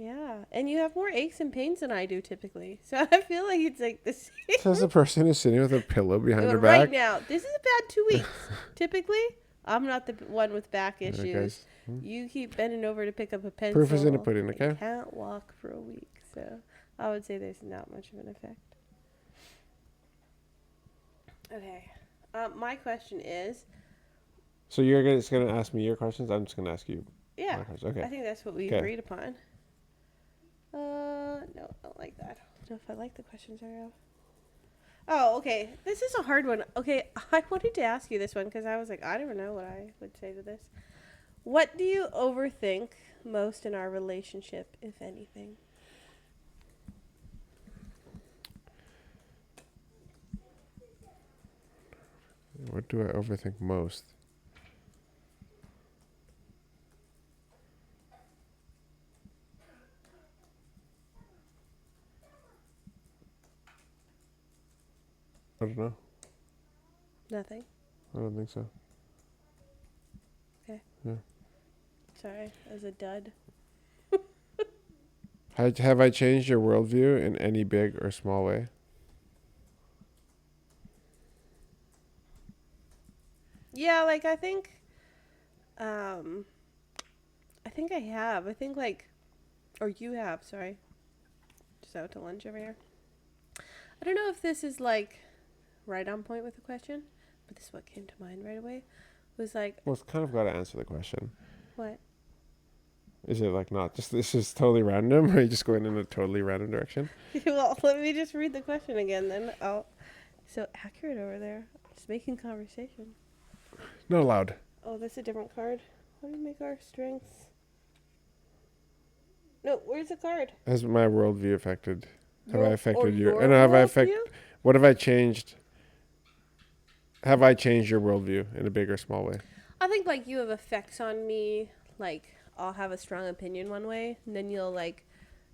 yeah, and you have more aches and pains than I do typically. So I feel like it's like the same. Says the person who's sitting with a pillow behind her Right back. now, this is a bad 2 weeks. Typically, I'm not the one with back issues. guys. You keep bending over to pick up a pencil. Proof is in the pudding, okay? I can't walk for a week, so I would say there's not much of an effect. Okay, my question is. So you're just going to ask me your questions? I'm just going to ask you Yeah, my questions. Okay. I think that's what we agreed upon. No, I don't like that. I don't know if I like the questions I have. Oh, okay. This is a hard one. Okay, I wanted to ask you this one because I was like, I don't know what I would say to this. What do you overthink most in our relationship, if anything? What do I overthink most? I don't know. Nothing. I don't think so. Okay. Yeah. Sorry, that was a dud. Have I changed your worldview in any big or small way? Yeah, like um, I think I have. I think like, or you have. Sorry, just out to lunch over here. I don't know if this is like right on point with the question, but this is what came to mind right away. Was like, Well, it's kind of got to answer the question. what? Is it like not just this is totally random, or are you just going in a totally random direction? Well, let me just read the question again. Then I'll. So accurate over there. Just making conversation. Not allowed. Oh, that's a different card. How do we make our strengths? No, where's the card? Has my worldview affected? Have I Your or affected your? your And have I affect? worldview? What have I changed? Have I changed your worldview in a big or small way? I think like you have effects on me. Like I'll have a strong opinion one way, and then you'll like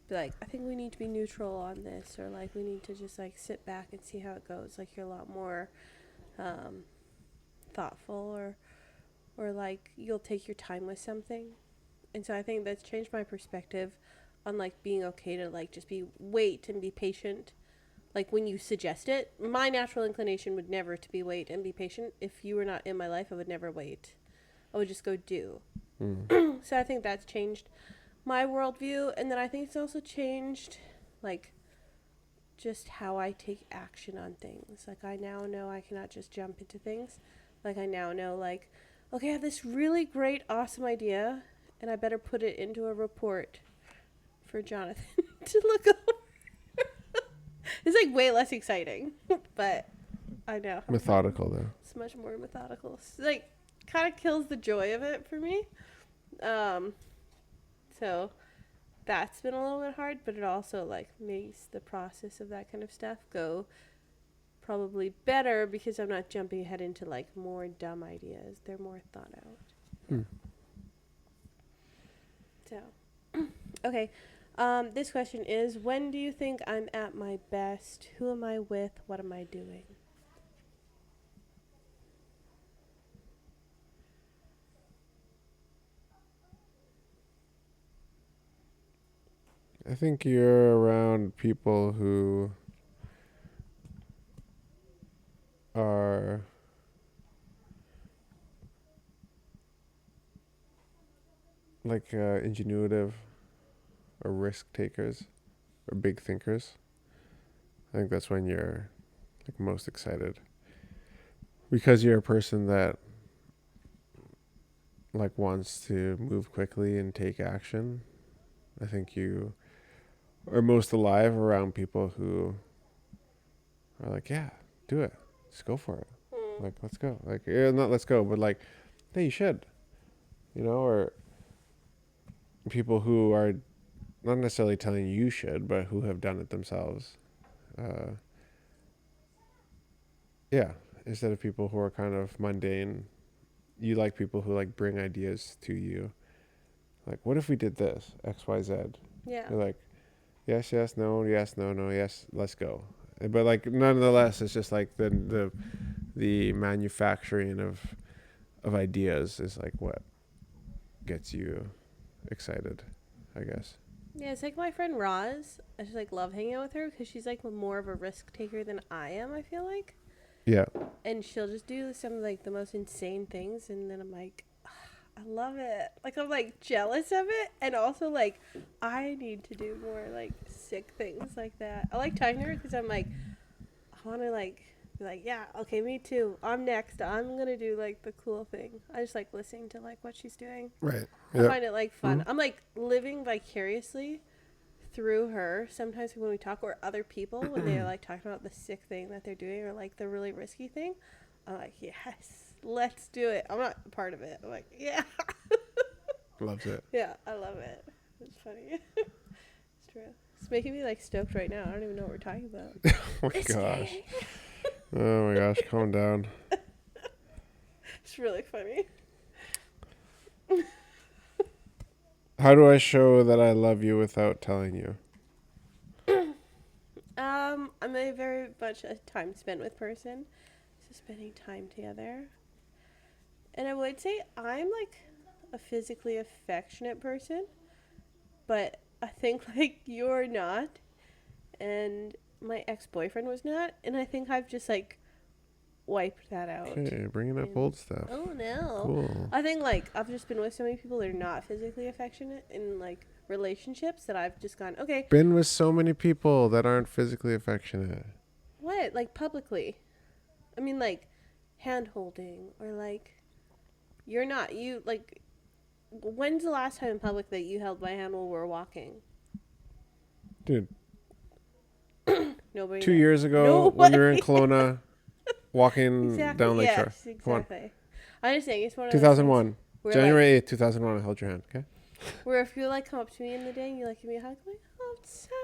be like, I think we need to be neutral on this, or like we need to just like sit back and see how it goes. Like you're a lot more thoughtful, or like you'll take your time with something, and so I think that's changed my perspective on like being okay to like just be wait and be patient. Like when you suggest it, my natural inclination would never to be wait and be patient. If you were not in my life, I would never wait. I would just go do. So I think that's changed my worldview, and then I think it's also changed like just how I take action on things. Like I now know I cannot just jump into things. Like I now know like, okay, I have this really great, awesome idea, and I better put it into a report for Jonathan to look over. It's like way less exciting, but I know Methodical though. it's much more methodical. It's like kind of kills the joy of it for me. So that's been a little bit hard, but it also like makes the process of that kind of stuff go probably better because I'm not jumping ahead into like more dumb ideas. They're more thought out. Yeah. So, okay. This question is, when do you think I'm at my best? Who am I with? What am I doing? I think you're around people who are like ingenuitive or risk takers or big thinkers. I think that's when you're like most excited because you're a person that like wants to move quickly and take action. I think you are most alive around people who are like, yeah, do it, just go for it. Like, let's go. Like, yeah, not let's go, but like, hey, you should, or people who are not necessarily telling you should, but who have done it themselves. Uh, yeah, instead of people who are kind of mundane, you like people who like bring ideas to you. Like, what if we did this X, Y, Z? Yeah. You're like, yes, yes, no, yes, no, no, yes, let's go. But like, nonetheless, it's just like the manufacturing of ideas is like what gets you excited, I guess. Yeah, it's like my friend Roz. I just like love hanging out with her because she's like more of a risk taker than I am, I feel like. Yeah. And she'll just do some like the most insane things, and then I'm like, "Ah, I love it. Like I'm like jealous of it, and also like I need to do more like sick things like that. I like talking to her because I'm like, I want to like be like, yeah, okay, me too. I'm next. I'm gonna do like the cool thing. I just like listening to like what she's doing. Right. I Yep. find it like fun. I'm like living vicariously through her sometimes when we talk, or other people when they're like talking about the sick thing that they're doing or like the really risky thing. I'm like, yes, let's do it. I'm not part of it. I'm like, yeah. Loves it. Yeah, I love it. It's funny. It's true. It's making me like stoked right now. I don't even know what we're talking about. Oh my gosh. Oh my gosh, calm down. It's really funny. How do I show that I love you without telling you? I'm a very much a time spent with person. So spending time together. And I would say I'm like a physically affectionate person, but I think like you're not, and my ex-boyfriend was not, and I think I've just like wiped that out. Okay, bringing up old stuff. Oh no. Cool. I think like I've just been with so many people that are not physically affectionate in like relationships that I've just gone, okay. Been with so many people that aren't physically affectionate. What? Like publicly? I mean like hand holding or like you're not you like when's the last time in public that you held my hand while we were walking? Dude, Nobody. 2 years ago when we were in Kelowna walking exactly. down Lakeshore. Yes, exactly. I'm just saying it's one of 2001. January like, 8th, 2001, I held your hand, okay? where if you like come up to me in the day and you like give me a hug, I'm like, oh, it's so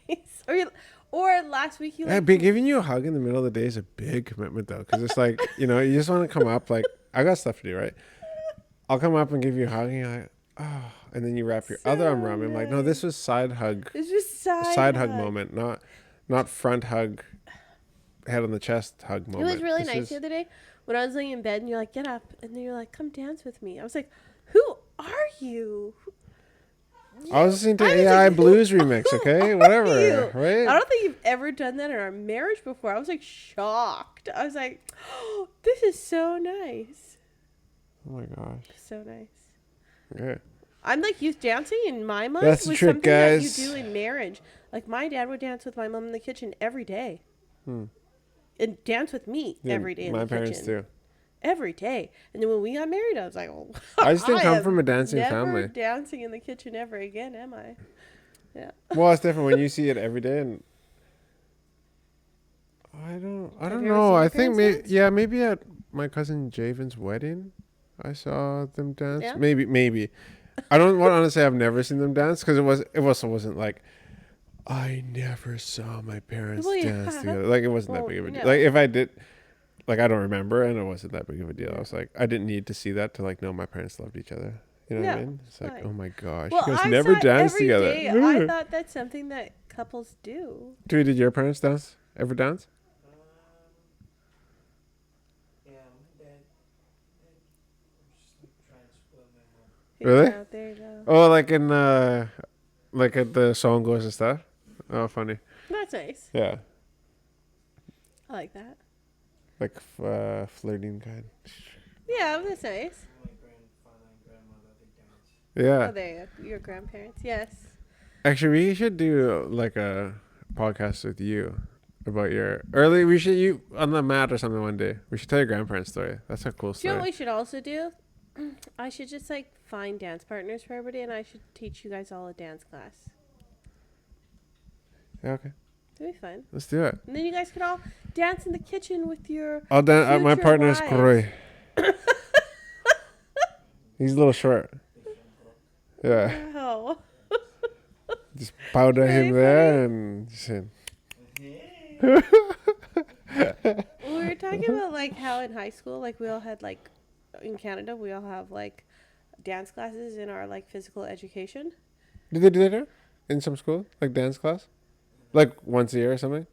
nice. Or last week you like Giving you a hug in the middle of the day is a big commitment though, because it's like, you know, you just want to come up, like, I got stuff to do, right? I'll come up and give you a hug and you're like, oh, and then you wrap your other arm around me. I'm like, no, this was side hug. It's just side hug moment, not front hug, head on the chest hug moment. It was really nice the other day when I was laying in bed and you're like, get up, and then you're like, come dance with me. I was like, who are you? I was listening to AI like, Blues remix, okay? Whatever, right? I don't think you've ever done that in our marriage before. I was like shocked. I was like, oh, this is so nice. Oh my gosh. So nice. Okay. I'm like youth dancing in my mind was something guys. that you do in marriage. Like my dad would dance with my mom in the kitchen every day. And dance with me every day in the kitchen. My parents too. Every day. And then when we got married, I was like, oh, I just didn't come from a dancing family. Never dancing in the kitchen ever again, am I? Yeah. Well, it's different when you see it every day, and I don't know. I think maybe at my cousin Javen's wedding, I saw them dance. Yeah? Maybe. I don't want to say I've never seen them dance because it wasn't like I never saw my parents dance together. Like it wasn't that big of a deal. Like if I did. Like, I don't remember, and it wasn't that big of a deal. I was like, I didn't need to see that to, like, know my parents loved each other. You know what I mean? It's like, oh, my gosh. You guys never danced together. I thought that's something that couples do. Dude, did your parents ever dance? Yeah, my dad just, like, trying to spoil my mom. Really? Yeah, there you go. Oh, like at the song goes and stuff? Oh, funny. That's nice. Yeah. I like that. Like flirting kind. Yeah, that's nice. My grandfather and grandmother, they dance. Yeah. Oh, there you go. Your grandparents, yes. Actually, we should do like a podcast with you about your early. We should you on the mat or something one day. We should tell your grandparents' story. That's a cool story. Do you know what we should also do? I should just like find dance partners for everybody, and I should teach you guys all a dance class. Yeah. Okay. That'd be fun. Let's do it. And then you guys could all dance in the kitchen with your. I'll dance. My partner is Corey. He's a little short. Yeah. Wow. Just powder him there and just him. We were talking about like how in high school, like we all had like in Canada, we all have like dance classes in our like physical education. Did they do that there? In some school, like dance class, like once a year or something?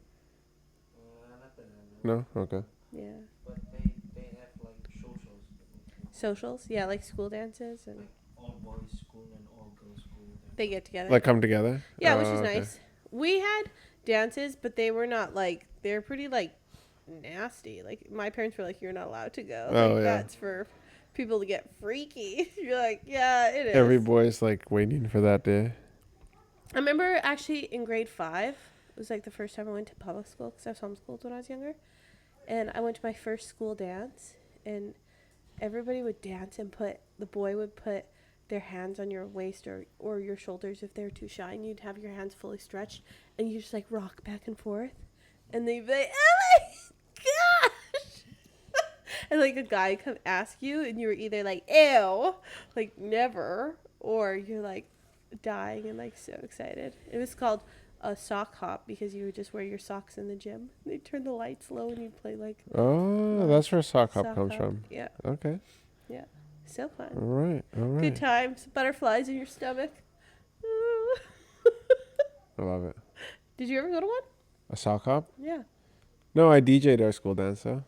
No. Okay. Yeah. But they have like socials. Socials, yeah, like school dances and. Like all boys school and all girls school. They get together. Like come together. Yeah, which is nice. We had dances, but they were not like they're pretty like nasty. Like my parents were like, "You're not allowed to go. Oh, like, that's for people to get freaky." You're like, "Yeah, it is." Every boy's like waiting for that day. I remember actually in grade 5, it was like the first time I went to public school because I was homeschooled when I was younger, and I went to my first school dance, and everybody would dance and the boy would put their hands on your waist or your shoulders if they're too shy, and you'd have your hands fully stretched, and you just like rock back and forth, and they'd be like, "Oh my gosh!" And like a guy come ask you, and you were either like, "Ew," like never, or you're like dying and like so excited. It was called a sock hop because you would just wear your socks in the gym. They'd turn the lights low and you'd play like. Oh, that's where sock hop comes from. Yeah. Okay. Yeah. So fun. All right. Good times. Butterflies in your stomach. I love it. Did you ever go to one? A sock hop? Yeah. No, I DJ'd our school dance though.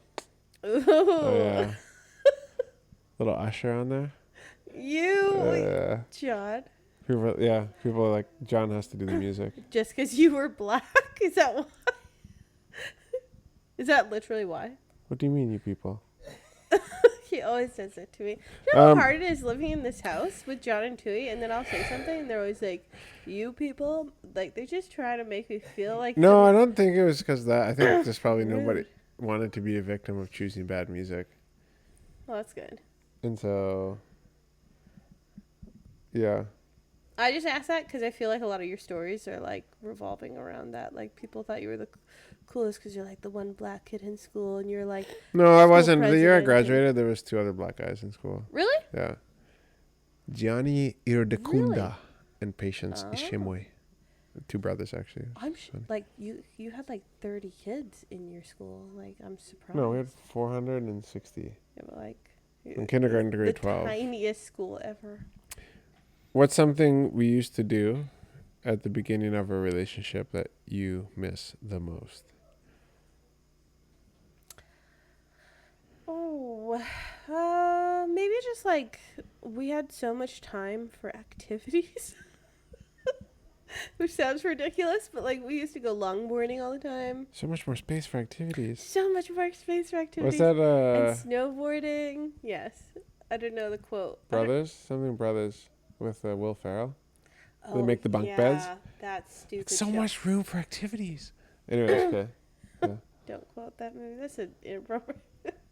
Ooh. Oh yeah, little usher on there. You, John. People are like John has to do the music. Just because you were black? Is that why? Is that literally why? What do you mean, you people? He always says it to me. You know how Um, hard it is living in this house with John and Tui, and then I'll say something, and they're always like, "You people," like they just try to make me feel like No, I don't think it was because of that. I think just probably Rude. nobody wanted to be a victim of choosing bad music, Well, that's good. and so yeah. I just asked that because I feel like a lot of your stories are like revolving around that. Like people thought you were the coolest because you're like the one black kid in school, and you're like, No, I School wasn't. The year I president and- graduated, there was 2 other black guys in school. really? Yeah, Gianni Irdekunda Really? and Patience Oh. Ishimwe, 2 brothers actually. I'm Funny. like you had like 30 kids in your school. Like I'm surprised. No, we had 460 Yeah, but, like from kindergarten to grade the 12. tiniest school ever. What's something we used to do at the beginning of a relationship that you miss the most? Oh, maybe just like we had so much time for activities, which sounds ridiculous, but like we used to go longboarding all the time. So much more space for activities. So much more space for activities. What's that? And snowboarding. Yes, I don't know the quote. I don't- Brothers? Something Brothers with Will Ferrell. Oh, They make the bunk beds? That stupid. It's so show. much room for activities. Anyways, okay. Don't quote that movie. That's an inappropriate.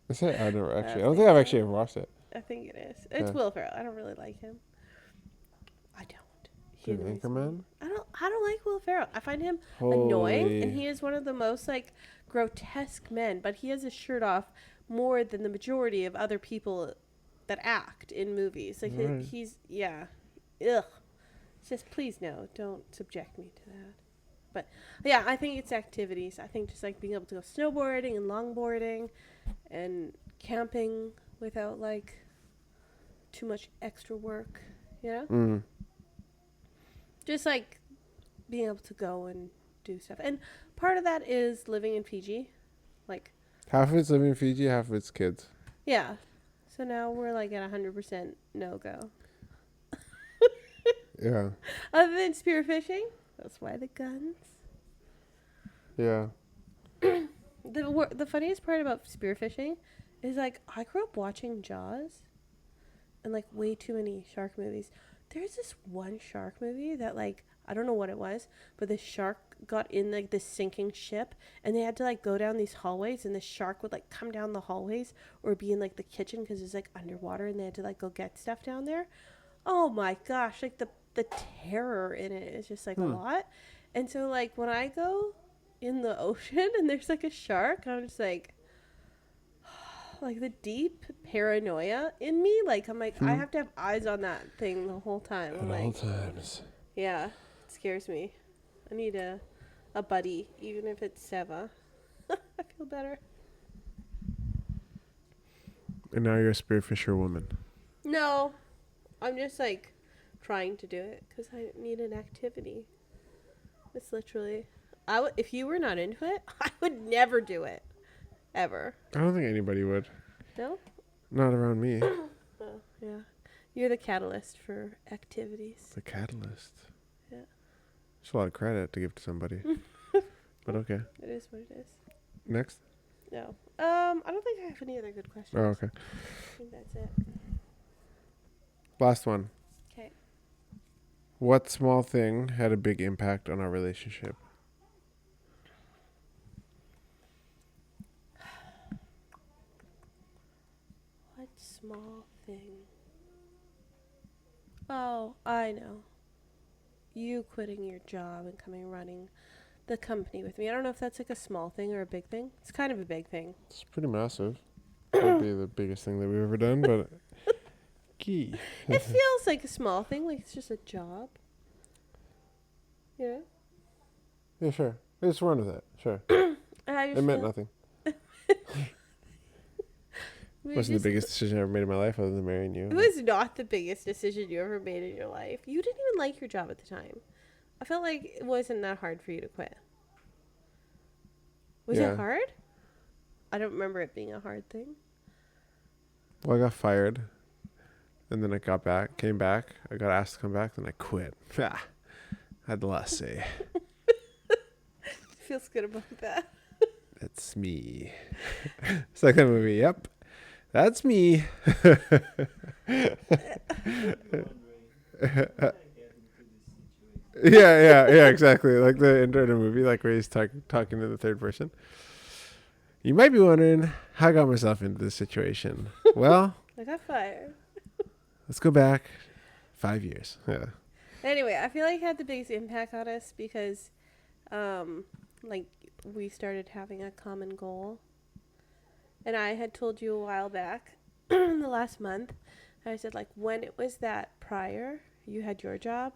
Is it? I never actually. I think don't think I've so. actually ever watched it. I think it is. It's Yeah. Will Ferrell. I don't really like him. I don't. He Dude, annoys me. Anchorman? I don't like Will Ferrell. I find him annoying, and Holy. he is one of the most like grotesque men. But he has his shirt off more than the majority of other people that act in movies. Like Right. he's yeah, ugh. It's just please no, don't subject me to that. But yeah, I think it's activities. I think just like being able to go snowboarding and longboarding, and camping without like too much extra work. You know. Mm. Just like being able to go and do stuff. And part of that is living in Fiji. Like, Half of it's living in Fiji, half of it's kids. yeah. So now we're like at 100% no go. Yeah. Other than spearfishing, that's why the guns. Yeah. The funniest part about spearfishing is like I grew up watching Jaws and like way too many shark movies. There's this one shark movie that like I don't know what it was, but the shark got in like this sinking ship and they had to like go down these hallways and the shark would like come down the hallways or be in like the kitchen because it's like underwater and they had to like go get stuff down there. Oh my gosh, like the terror in it is just like a lot. And so like when I go in the ocean and there's like a shark, I'm just like the deep paranoia in me, like I'm like I have to have eyes on that thing the whole time. I'm At all like, times. yeah, it scares me. I need a buddy, even if it's Seva. I feel better. And now you're a spearfisher woman. No, I'm just like trying to do it because I need an activity. It's literally, if you were not into it, I would never do it, ever. I don't think anybody would. No? Not around me. Oh, yeah. You're the catalyst for activities. The catalyst. Yeah. It's a lot of credit to give to somebody. But okay. It is what it is. Next? No. I don't think I have any other good questions. Oh, okay. I think that's it. Last one. Okay. What small thing had a big impact on our relationship? What small thing? Oh, I know. You quitting your job and coming running the company with me. I don't know if that's like a small thing or a big thing. It's kind of a big thing. It's pretty massive. That'd be the biggest thing that we've ever done, but key. It feels like a small thing, like it's just a job. Yeah. Yeah, sure. Let's run with it. Sure. I just It meant feel- nothing. we Wasn't the just- biggest decision I ever made in my life other than marrying you. It was not the biggest decision you ever made in your life. You didn't even like your job at the time. I felt like it wasn't that hard for you to quit. Was Yeah. it hard? I don't remember it being a hard thing. Well, I got fired, and then I came back. I got asked to come back, then I quit. I had the last say. Feels good about that. That's me. It's like that movie. Yep, that's me. Yeah, exactly. Like the intro to movie, like where he's talking to the third person. You might be wondering how I got myself into this situation. Well, I got fired. let's go back 5 years. Yeah. Anyway, I feel like it had the biggest impact on us because, like, we started having a common goal. And I had told you a while back, in the last month, I said, like, when it was that prior, you had your job,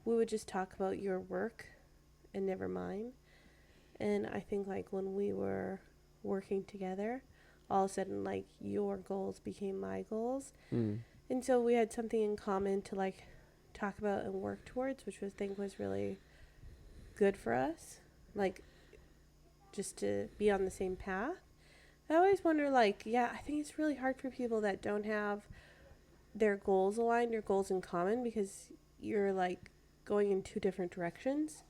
we would just talk about your work and never mine. And I think, like, when we were working together, all of a sudden, like, your goals became my goals. Mm. And so we had something in common to, like, talk about and work towards, which I think was really good for us. Like, just to be on the same path. I always wonder, like, yeah, I think it's really hard for people that don't have their goals aligned or goals in common because you're, like, going in two different directions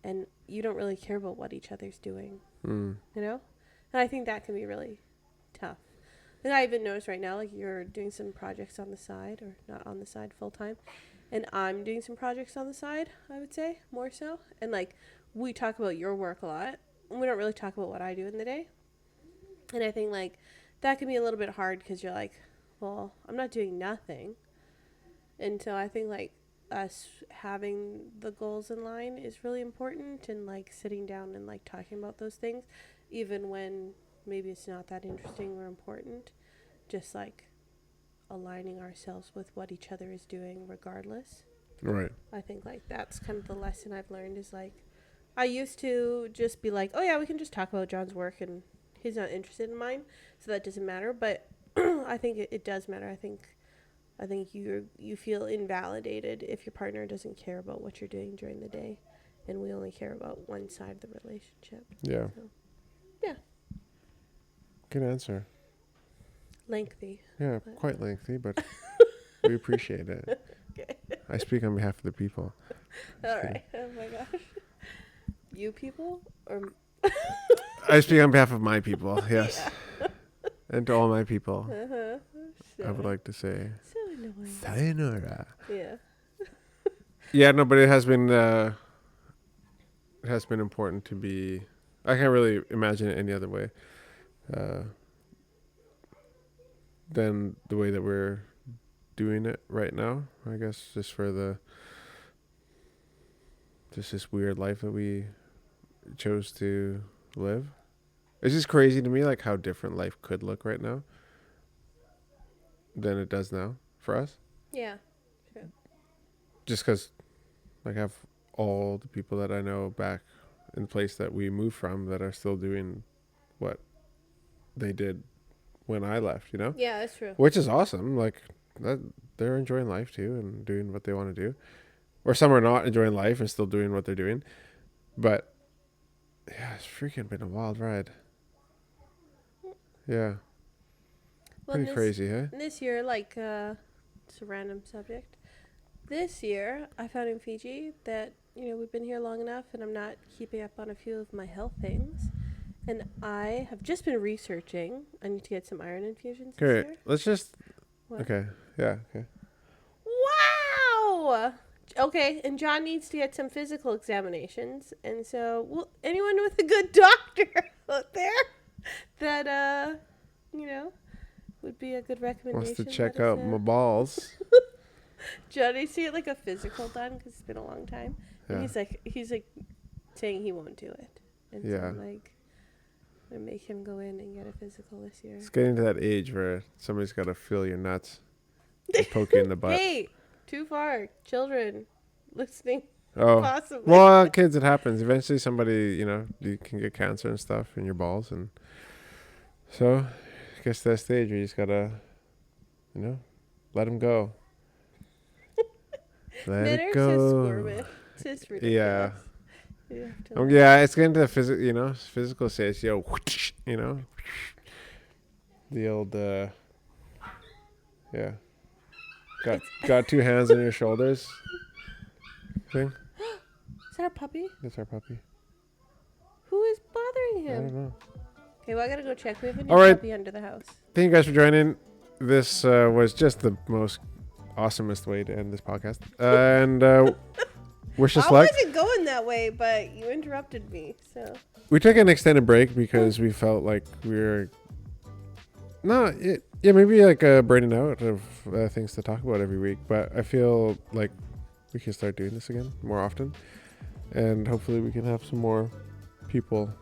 and you don't really care about what each other's doing, you know? And I think that can be really tough. And I even notice right now, like, you're doing some projects on the side, or not on the side full time, and I'm doing some projects on the side, I would say, more so. And, like, we talk about your work a lot, and we don't really talk about what I do in the day. And I think, like, that can be a little bit hard because you're like, well, I'm not doing nothing. And so I think, like, us having the goals in line is really important, and, like, sitting down and, like, talking about those things, even when maybe it's not that interesting or important, just, like, aligning ourselves with what each other is doing regardless. Right. I think, like, that's kind of the lesson I've learned is, like, I used to just be like, oh yeah, we can just talk about John's work and he's not interested in mine, so that doesn't matter. But I think it does matter. I think you feel invalidated if your partner doesn't care about what you're doing during the day, and we only care about one side of the relationship. Yeah. So, yeah. Good answer. Lengthy. Yeah, But quite lengthy, but we appreciate it. Okay. I speak on behalf of the people. All right. Oh my gosh. You people or I speak on behalf of my people, yes. Yeah. And to all my people, Uh-huh. I would like to say, So annoying. sayonara. Yeah. Yeah, no, but it has been important to be. I can't really imagine it any other way than the way that we're doing it right now. I guess just for this weird life that we chose to live. It's just crazy to me, like how different life could look right now than it does now for us. Yeah. True. Just because, like, I have all the people that I know back in the place that we moved from that are still doing what they did when I left, you know? Yeah, that's true. Which is awesome. Like, that they're enjoying life too and doing what they want to do. Or some are not enjoying life and still doing what they're doing. But, yeah, it's freaking been a wild ride. Yeah. Well, Pretty crazy, huh? This year, like, it's a random subject. This year, I found in Fiji that, you know, we've been here long enough and I'm not keeping up on a few of my health things. And I have just been researching. I need to get some iron infusions this Okay, year. let's just... What? Okay, yeah, okay. Wow! Okay, and John needs to get some physical examinations. And so, well, anyone with a good doctor out there that, you know, would be a good recommendation. Wants to check let us out know. my balls. John needs to get, like, a physical done because it's been a long time. And Yeah. he's like saying he won't do it. And so Yeah. I'm like, I'm gonna make him go in and get a physical this year. It's getting to that age where somebody's got to feel your nuts and poke you in the butt. Hey, too far. Children listening. Oh, Possibly. well, kids, it happens. Eventually somebody, you know, you can get cancer and stuff in your balls. And so I guess that stage where you just got to, you know, let them go. Let Men it are go. so squirmish. It's just ridiculous. Yeah. You have to, Yeah, it's getting to the physical, you know, physical stage, you know, The old, yeah. Got two hands on your shoulders thing. Is that our puppy? That's our puppy. Who is bothering I him? don't know. Okay, well, I gotta go check. We have a new All right. puppy under the house. Thank you guys for joining. This was just the most awesomest way to end this podcast. And wish us I luck. wasn't going that way, but you interrupted me, so. We took an extended break because we felt like we were maybe like burning out of things to talk about every week. But I feel like we can start doing this again more often, and hopefully we can have some more people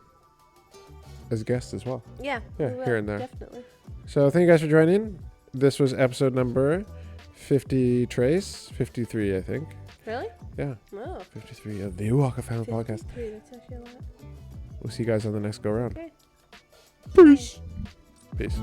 as guests as well. Yeah, Yeah, we will, here and there. definitely. So thank you guys for joining. This was episode number 50 Trace, 53 I think. Really? Yeah, Oh. 53 of the Walk Family Podcast. 53, that's actually a lot. We'll see you guys on the next go round. Okay. Peace. Peace.